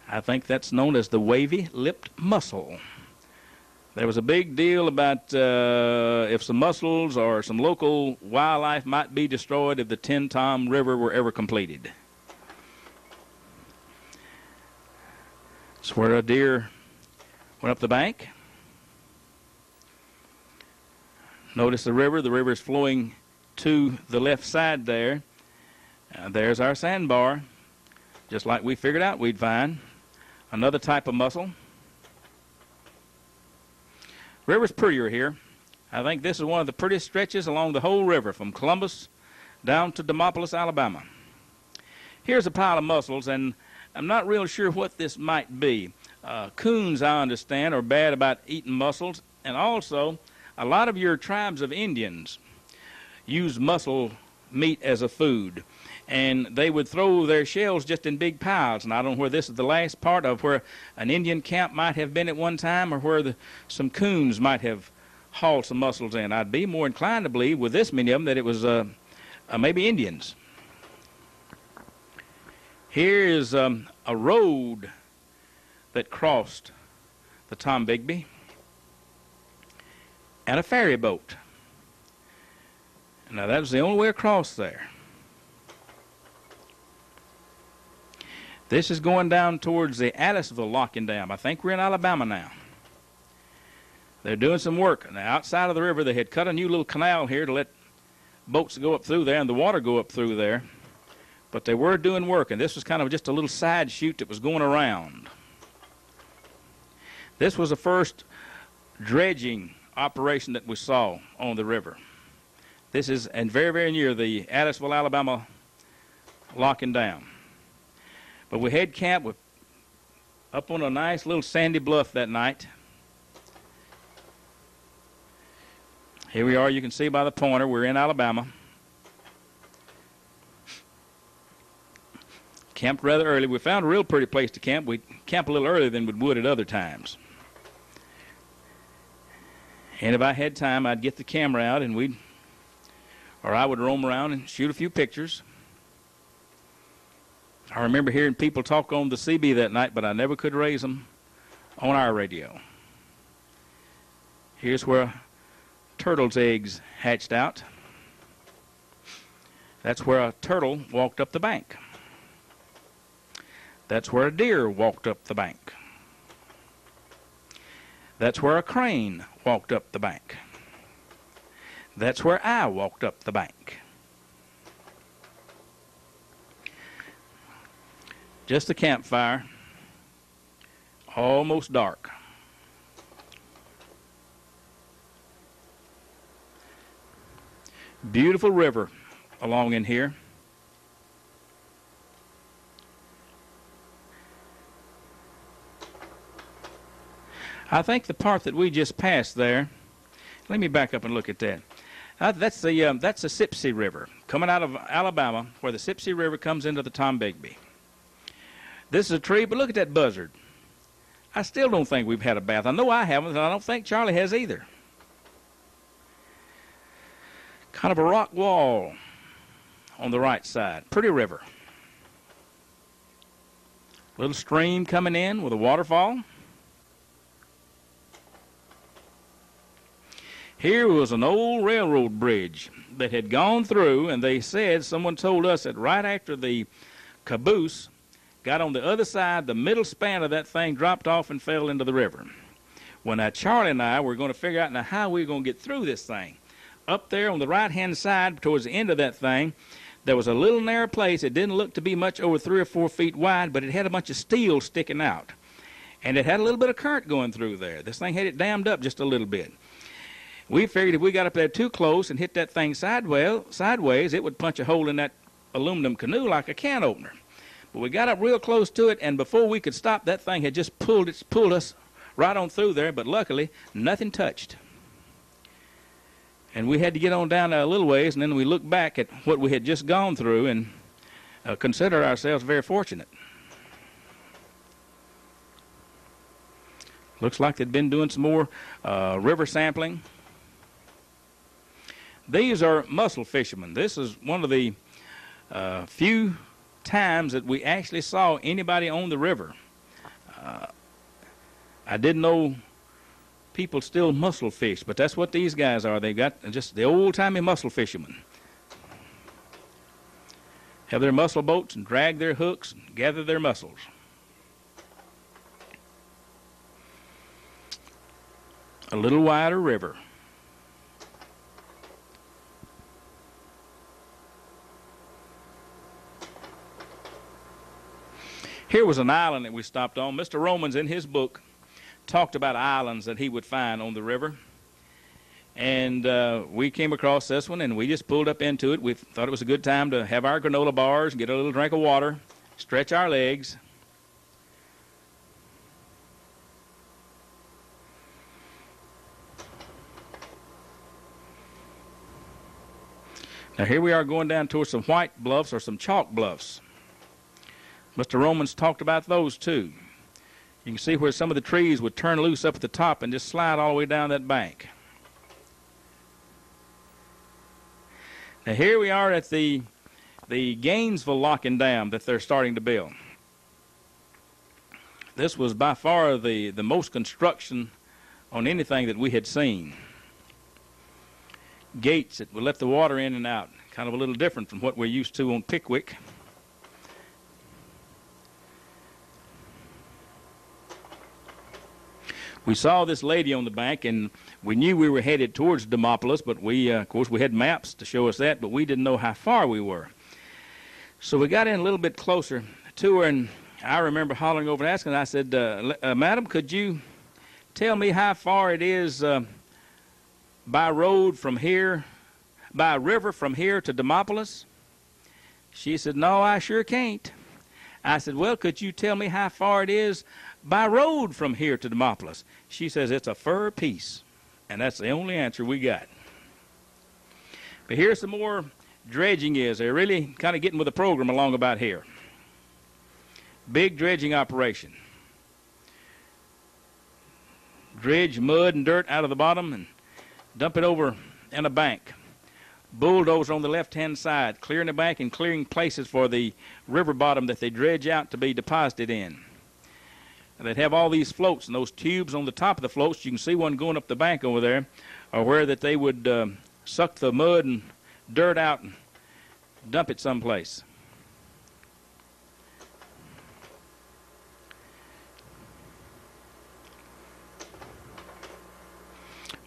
I think that's known as the wavy-lipped mussel. There was a big deal about if some mussels or some local wildlife might be destroyed if the Tin Tom River were ever completed. It's where a deer went up the bank. Notice the river. The river is flowing to the left side there. There's our sandbar, just like we figured out we'd find. Another type of mussel. River's prettier here. I think this is one of the prettiest stretches along the whole river from Columbus down to Demopolis, Alabama. Here's a pile of mussels, and I'm not real sure what this might be. Coons, I understand, are bad about eating mussels, and also a lot of your tribes of Indians use mussel meat as a food, and they would throw their shells just in big piles. And I don't know where this is the last part of where an Indian camp might have been at one time, or where some coons might have hauled some mussels in. I'd be more inclined to believe with this many of them that it was maybe Indians. Here is a road that crossed the Tombigbee and a ferry boat. Now that was the only way across there. This is going down towards the Addisville locking dam. I think we're in Alabama now. They're doing some work. Now, outside of the river, they had cut a new little canal here to let boats go up through there and the water go up through there. But they were doing work, and this was kind of just a little side chute that was going around. This was the first dredging operation that we saw on the river. This is, and very, very near the Addisville, Alabama locking dam. But we had camp up on a nice little sandy bluff that night. Here we are, you can see by the pointer, we're in Alabama. Camped rather early. We found a real pretty place to camp. We camp a little earlier than we would at other times. And if I had time, I'd get the camera out and I would roam around and shoot a few pictures. I remember hearing people talk on the CB that night, but I never could raise them on our radio. Here's where turtle's eggs hatched out. That's where a turtle walked up the bank. That's where a deer walked up the bank. That's where a crane walked up the bank. That's where I walked up the bank. Just a campfire, almost dark. Beautiful river along in here. I think the part that we just passed there, let me back up and look at that. That's the Sipsey River, coming out of Alabama, where the Sipsey River comes into the Tombigbee. This is a tree, but look at that buzzard. I still don't think we've had a bath. I know I haven't, and I don't think Charlie has either. Kind of a rock wall on the right side. Pretty river. Little stream coming in with a waterfall. Here was an old railroad bridge that had gone through, and they said, someone told us that right after the caboose got on the other side, the middle span of that thing dropped off and fell into the river. Well, now Charlie and I were going to figure out now how we were going to get through this thing. Up there on the right-hand side, towards the end of that thing, there was a little narrow place. It didn't look to be much over 3 or 4 feet wide, but it had a bunch of steel sticking out. And it had a little bit of current going through there. This thing had it dammed up just a little bit. We figured if we got up there too close and hit that thing sideways, it would punch a hole in that aluminum canoe like a can opener. But we got up real close to it, and before we could stop, that thing had just pulled us right on through there, but luckily, nothing touched. And we had to get on down there a little ways, and then we looked back at what we had just gone through and consider ourselves very fortunate. Looks like they'd been doing some more river sampling. These are mussel fishermen. This is one of the few times that we actually saw anybody on the river. I didn't know people still mussel fish, but that's what these guys are. They got just the old-timey mussel fishermen. Have their mussel boats and drag their hooks and gather their mussels. A little wider river. Here was an island that we stopped on. Mr. Romans, in his book, talked about islands that he would find on the river. And we came across this one, and we just pulled up into it. We thought it was a good time to have our granola bars, get a little drink of water, stretch our legs. Now here we are going down towards some white bluffs or some chalk bluffs. Mr. Romans talked about those too. You can see where some of the trees would turn loose up at the top and just slide all the way down that bank. Now here we are at the Gainesville Lock and Dam that they're starting to build. This was by far the most construction on anything that we had seen. Gates that would let the water in and out, kind of a little different from what we're used to on Pickwick. We saw this lady on the bank, and we knew we were headed towards Demopolis, but we, of course, we had maps to show us that, but we didn't know how far we were. So we got in a little bit closer to her, and I remember hollering over and asking, I said, Madam, could you tell me how far it is by road from here, by river from here to Demopolis? She said, no, I sure can't. I said, well, could you tell me how far it is by road from here to Demopolis? She says, it's a fur piece. And that's the only answer we got. But here's some more dredging is. They're really kind of getting with the program along about here. Big dredging operation. Dredge mud and dirt out of the bottom and dump it over in a bank. Bulldozer on the left-hand side, clearing the bank and clearing places for the river bottom that they dredge out to be deposited in. And they'd have all these floats, and those tubes on the top of the floats, you can see one going up the bank over there, are where that they would suck the mud and dirt out and dump it someplace.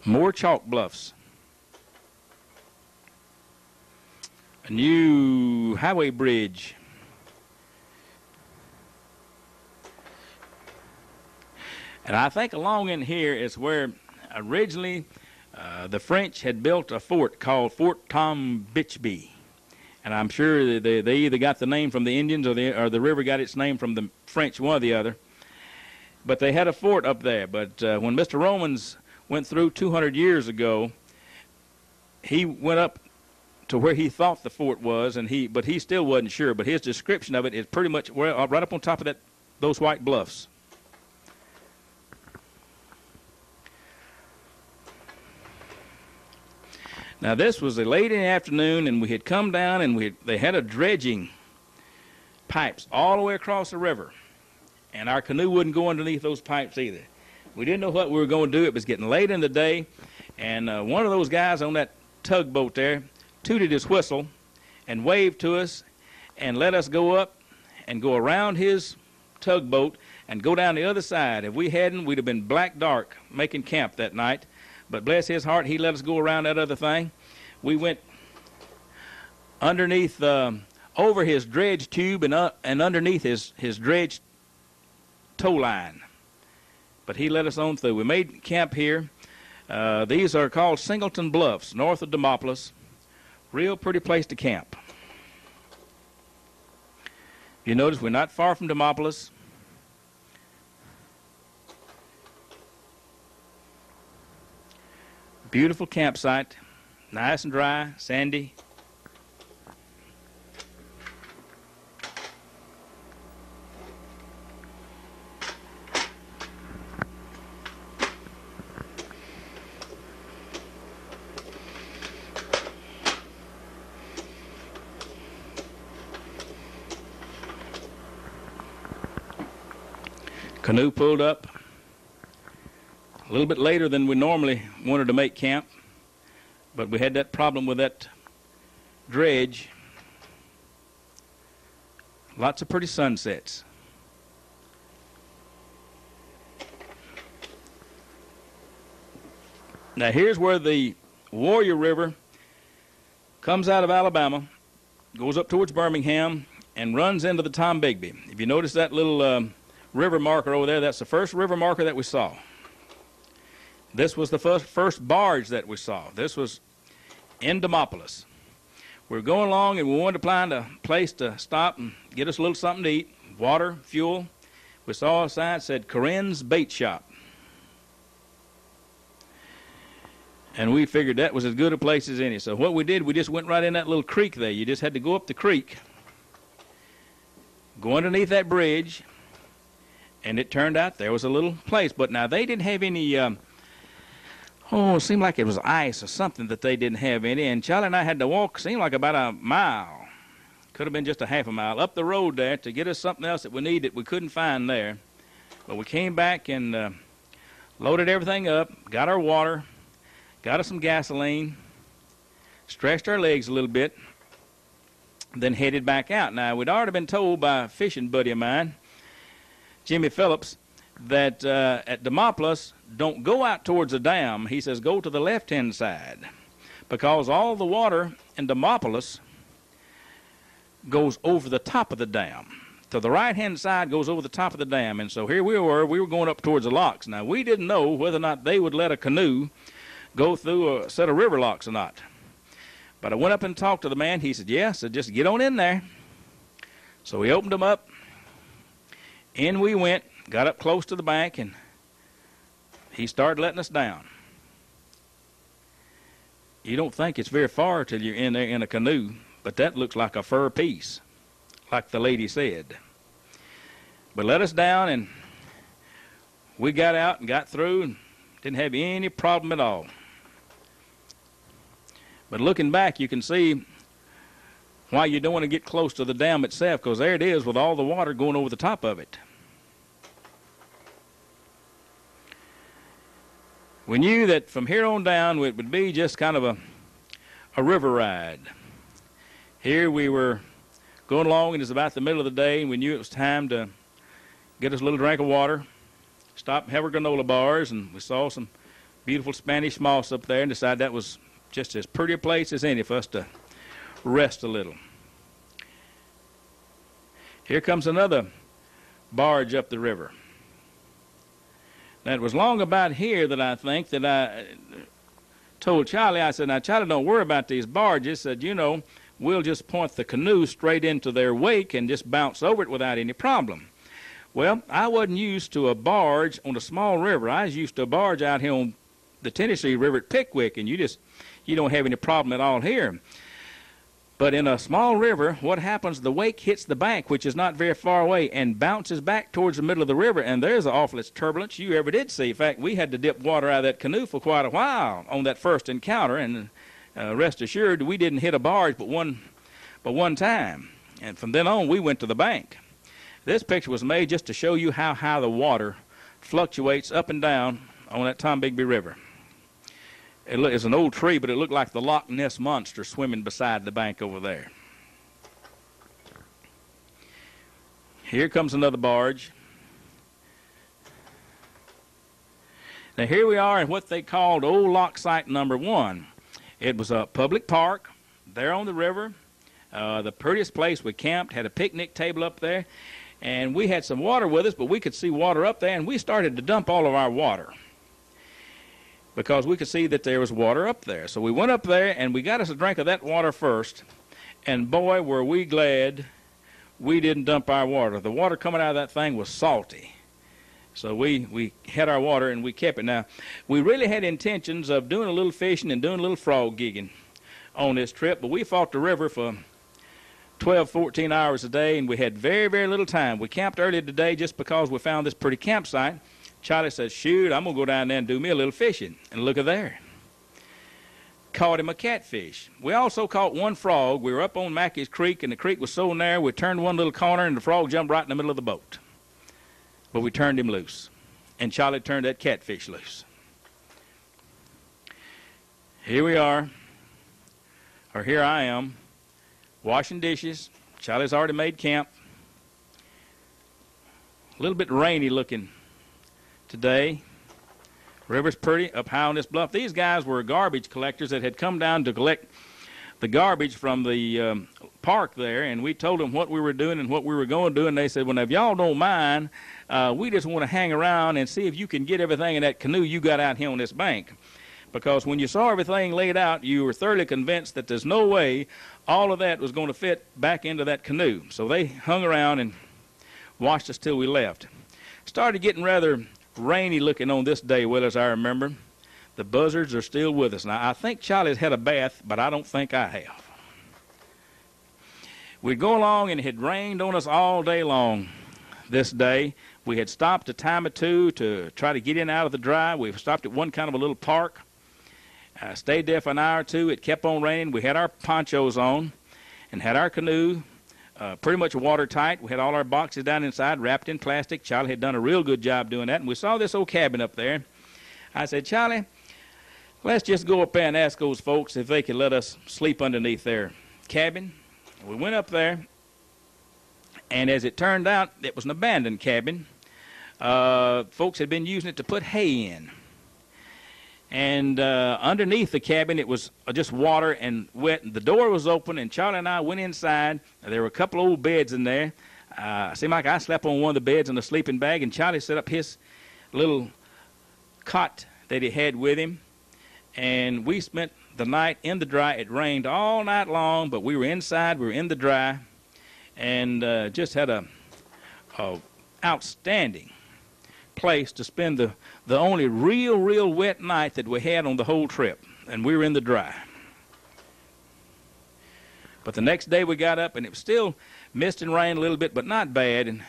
More chalk bluffs. A new highway bridge. And I think along in here is where originally the French had built a fort called Fort Tombigbee. And I'm sure they either got the name from the Indians or the river got its name from the French, one or the other. But they had a fort up there. But when Mr. Romans went through 200 years ago, he went up to where he thought the fort was, but he still wasn't sure. But his description of it is pretty much right up on top of those white bluffs. Now this was late in the afternoon, and we had come down, and they had a dredging pipes all the way across the river, and our canoe wouldn't go underneath those pipes either. We didn't know what we were going to do. It was getting late in the day, and one of those guys on that tugboat there tooted his whistle and waved to us and let us go up and go around his tugboat and go down the other side. If we hadn't, we'd have been black dark making camp that night. But bless his heart, he let us go around that other thing. We went underneath, over his dredge tube and underneath his dredge tow line. But he let us on through. We made camp here. These are called Singleton Bluffs, north of Demopolis. Real pretty place to camp. You notice we're not far from Demopolis. Beautiful campsite, nice and dry, sandy. Canoe pulled up a little bit later than we normally wanted to make camp, but we had that problem with that dredge. Lots of pretty sunsets. Now here's where the Warrior River comes out of Alabama, goes up towards Birmingham, and runs into the Tombigbee. If you notice that little river marker over there, that's the first river marker that we saw. This was the first barge that we saw. This was in Demopolis. We were going along, and we wanted to find a place to stop and get us a little something to eat, water, fuel. We saw a sign that said Corinne's Bait Shop. And we figured that was as good a place as any. So what we did, we just went right in that little creek there. You just had to go up the creek, go underneath that bridge, and it turned out there was a little place. But now they didn't have any... it seemed like it was ice or something that they didn't have any. And Charlie and I had to walk, seemed like about a mile. Could have been just a half a mile up the road there to get us something else that we needed that we couldn't find there. But we came back and loaded everything up, got our water, got us some gasoline, stretched our legs a little bit, then headed back out. Now, we'd already been told by a fishing buddy of mine, Jimmy Phillips, that at Demopolis, don't go out towards the dam. He says go to the left-hand side, because all the water in Demopolis goes over the top of the dam. So the right-hand side goes over the top of the dam. And so here we were going up towards the locks. Now, we didn't know whether or not they would let a canoe go through a set of river locks or not. But I went up and talked to the man. He said, yeah, so just get on in there. So we opened them up. In we went, got up close to the bank, and he started letting us down. You don't think it's very far till you're in there in a canoe, but that looks like a fur piece, like the lady said. But let us down, and we got out and got through and didn't have any problem at all. But looking back, you can see why you don't want to get close to the dam itself, because there it is with all the water going over the top of it. We knew that from here on down it would be just kind of a river ride. Here we were going along, and it's about the middle of the day, and we knew it was time to get us a little drink of water, stop and have our granola bars, and we saw some beautiful Spanish moss up there and decided that was just as pretty a place as any for us to rest a little. Here comes another barge up the river. Now, it was long about here that I think that I told Charlie, I said, now, Charlie, don't worry about these barges. I said, you know, we'll just point the canoe straight into their wake and just bounce over it without any problem. Well, I wasn't used to a barge on a small river. I was used to a barge out here on the Tennessee River at Pickwick, and you don't have any problem at all here. But in a small river, what happens, the wake hits the bank, which is not very far away, and bounces back towards the middle of the river, and there's the awfulest turbulence you ever did see. In fact, we had to dip water out of that canoe for quite a while on that first encounter, and rest assured, we didn't hit a barge but one time. And from then on, we went to the bank. This picture was made just to show you how high the water fluctuates up and down on that Tombigbee River. It's an old tree, but it looked like the Loch Ness Monster swimming beside the bank over there. Here comes another barge. Now here we are in what they called Old Lock Site number 1. It was a public park there on the river. The prettiest place. We camped, had a picnic table up there, and we had some water with us, but we could see water up there, and we started to dump all of our water because we could see that there was water up there. So we went up there, and we got us a drink of that water first, and boy, were we glad we didn't dump our water. The water coming out of that thing was salty. So we had our water, and we kept it. Now, we really had intentions of doing a little fishing and doing a little frog gigging on this trip, but we fought the river for 12, 14 hours a day, and we had very, very little time. We camped early today just because we found this pretty campsite. Charlie said, shoot, I'm going to go down there and do me a little fishing. And look at there. Caught him a catfish. We also caught one frog. We were up on Mackey's Creek, and the creek was so narrow, we turned one little corner, and the frog jumped right in the middle of the boat. But we turned him loose, and Charlie turned that catfish loose. Here we are, or here I am, washing dishes. Charlie's already made camp. A little bit rainy looking today. River's pretty up high on this bluff. These guys were garbage collectors that had come down to collect the garbage from the park there, and we told them what we were doing and what we were going to do, and they said, well, if y'all don't mind, we just want to hang around and see if you can get everything in that canoe you got out here on this bank. Because when you saw everything laid out, you were thoroughly convinced that there's no way all of that was going to fit back into that canoe. So they hung around and watched us till we left. Started getting rather rainy looking on this day, well, as I remember. The buzzards are still with us. Now, I think Charlie's had a bath, but I don't think I have. We'd go along, and it had rained on us all day long this day. We had stopped a time or two to try to get in out of the dry. We stopped at one kind of a little park. Stayed there for an hour or two. It kept on raining. We had our ponchos on and had our canoe pretty much watertight. We had all our boxes down inside wrapped in plastic. Charlie had done a real good job doing that, and we saw this old cabin up there. I said, Charlie, let's just go up there and ask those folks if they could let us sleep underneath their cabin. We went up there, and as it turned out, it was an abandoned cabin. Folks had been using it to put hay in. And underneath the cabin, it was just water and wet. And the door was open, and Charlie and I went inside. There were a couple old beds in there. It seemed like I slept on one of the beds in a sleeping bag, and Charlie set up his little cot that he had with him. And we spent the night in the dry. It rained all night long, but we were inside. We were in the dry, and just had a outstanding place to spend the only real wet night that we had on the whole trip, and we were in the dry. But the next day we got up, and it was still mist and rain a little bit, but not bad, and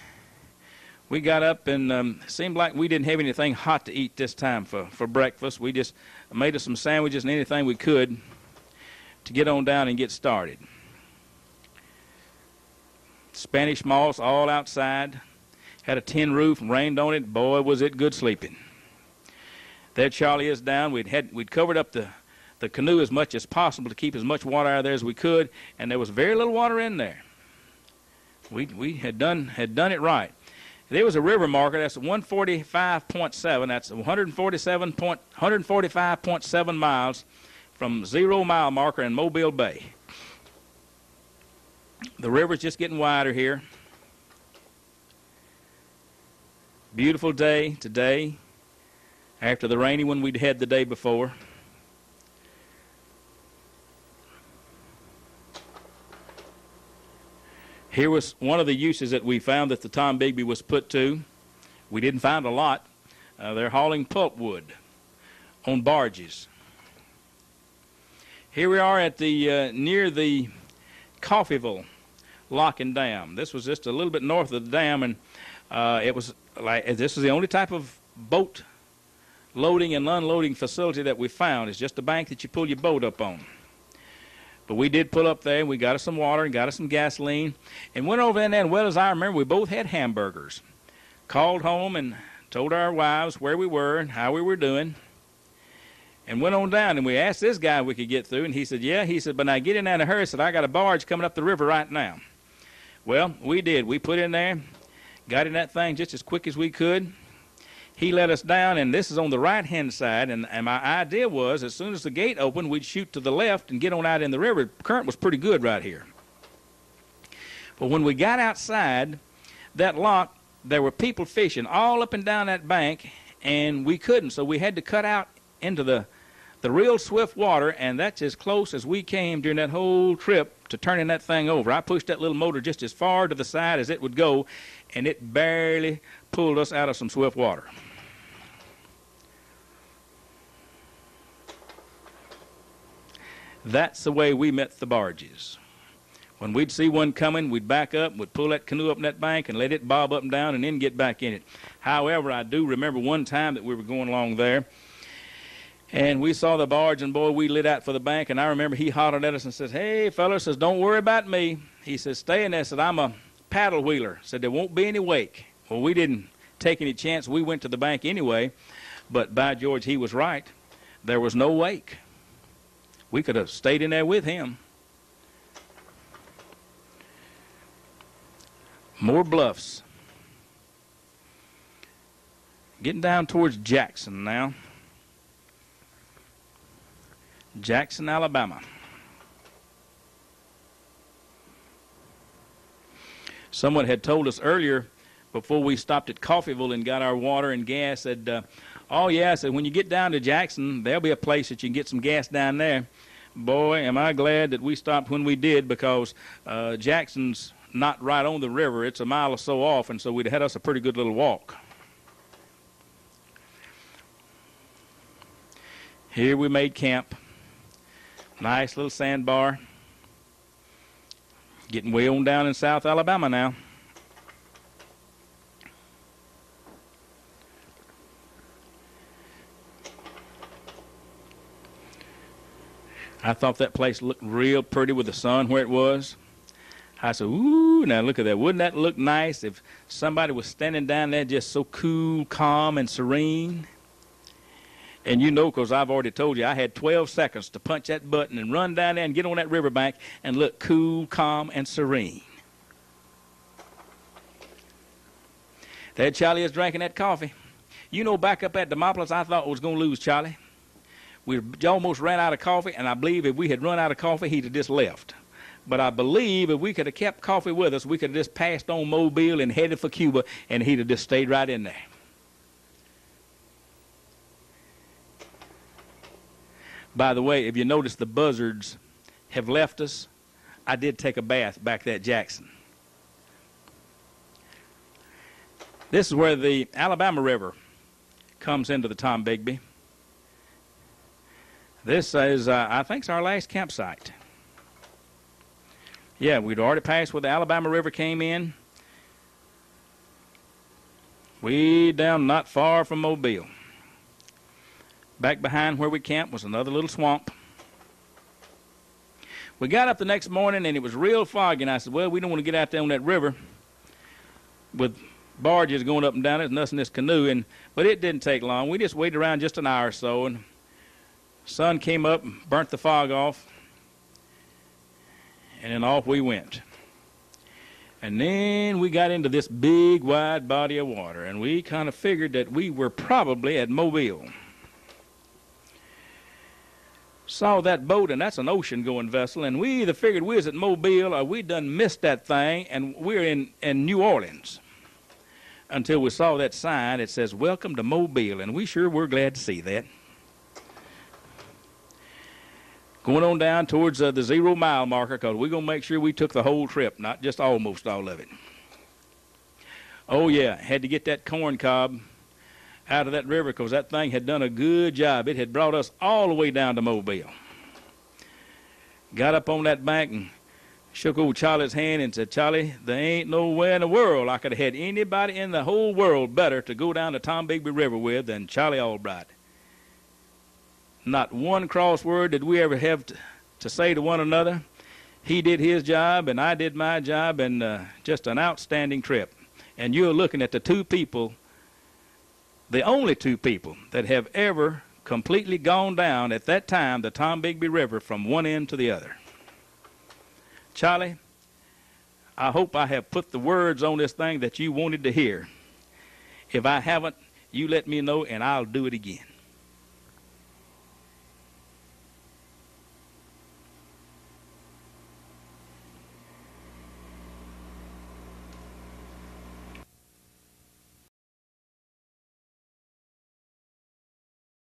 we got up, and it seemed like we didn't have anything hot to eat this time for breakfast. We just made us some sandwiches and anything we could to get on down and get started. Spanish moss all outside. Had a tin roof and rained on it. Boy, was it good sleeping. There Charlie is down. We'd covered up the the canoe as much as possible to keep as much water out of there as we could, and there was very little water in there. We had done it right. There was a river marker. That's 145.7. That's 145.7 miles from 0 mile marker in Mobile Bay. The river's just getting wider here. Beautiful day today after the rainy one we'd had the day before. Here was one of the uses that we found that the Tombigbee was put to. We didn't find a lot. They're hauling pulpwood on barges. Here we are at the near the Coffeyville Lock and Dam. This was just a little bit north of the dam, and it was like this is the only type of boat loading and unloading facility that we found. It's just a bank that you pull your boat up on. But we did pull up there, and we got us some water and got us some gasoline and went over in there, and well as I remember, we both had hamburgers. Called home and told our wives where we were and how we were doing, and went on down, and we asked this guy if we could get through, and he said, yeah. He said, but now get in there in a hurry. He said, I got a barge coming up the river right now. Well, we did. We put in there, got in that thing just as quick as we could. He let us down, and this is on the right-hand side, and my idea was as soon as the gate opened, we'd shoot to the left and get on out in the river. The current was pretty good right here. But when we got outside that lock, there were people fishing all up and down that bank, and we couldn't, so we had to cut out into the real swift water, and that's as close as we came during that whole trip to turning that thing over. I pushed that little motor just as far to the side as it would go, and it barely pulled us out of some swift water. That's the way we met the barges. When we'd see one coming, we'd back up, we'd pull that canoe up in that bank and let it bob up and down and then get back in it. However, I do remember one time that we were going along there, and we saw the barge, and boy, we lit out for the bank, and I remember he hollered at us and says, hey, fellas, says, don't worry about me. He says, stay in there. Said, I'm a paddle wheeler. Said, there won't be any wake. Well, we didn't take any chance. We went to the bank anyway, but by George, he was right. There was no wake. We could have stayed in there with him. More bluffs. Getting down towards Jackson now. Jackson, Alabama. Someone had told us earlier, before we stopped at Coffeyville and got our water and gas, said, oh yeah, said when you get down to Jackson, there'll be a place that you can get some gas down there. Boy, am I glad that we stopped when we did, because Jackson's not right on the river. It's a mile or so off, and so we'd had us a pretty good little walk. Here we made camp. Nice little sandbar. Getting way on down in South Alabama now. I thought that place looked real pretty with the sun where it was. I said, ooh, now look at that. Wouldn't that look nice if somebody was standing down there just so cool, calm, and serene? And you know, because I've already told you, I had 12 seconds to punch that button and run down there and get on that riverbank and look cool, calm, and serene. There Charlie is drinking that coffee. You know, back up at Demopolis, I thought I was going to lose Charlie. We almost ran out of coffee, and I believe if we had run out of coffee, he'd have just left. But I believe if we could have kept coffee with us, we could have just passed on Mobile and headed for Cuba, and he'd have just stayed right in there. By the way, if you notice, the buzzards have left us. I did take a bath back there at Jackson. This is where the Alabama River comes into the Tombigbee. This is, I think, it's our last campsite. Yeah, we'd already passed where the Alabama River came in. Way down not far from Mobile. Back behind where we camped was another little swamp. We got up the next morning, and it was real foggy, and I said, well, we don't want to get out there on that river with barges going up and down it, and us in this canoe. But it didn't take long. We just waited around just an hour or so, and Sun came up and burnt the fog off, and then off we went. And then we got into this big, wide body of water, and we kind of figured that we were probably at Mobile. Saw that boat, and that's an ocean-going vessel, and we either figured we was at Mobile or we done missed that thing, and we're in New Orleans. Until we saw that sign that says, "Welcome to Mobile," and we sure were glad to see that. Going on down towards the 0 mile marker, because we're going to make sure we took the whole trip, not just almost all of it. Oh, yeah, had to get that corn cob out of that river because that thing had done a good job. It had brought us all the way down to Mobile. Got up on that bank and shook old Charlie's hand and said, "Charlie, there ain't nowhere in the world I could have had anybody in the whole world better to go down the Tombigbee River with than Charlie Albright." Not one cross word did we ever have to say to one another. He did his job, and I did my job, and just an outstanding trip. And you're looking at the two people, the only two people that have ever completely gone down at that time the Tombigbee River from one end to the other. Charlie, I hope I have put the words on this thing that you wanted to hear. If I haven't, you let me know, and I'll do it again.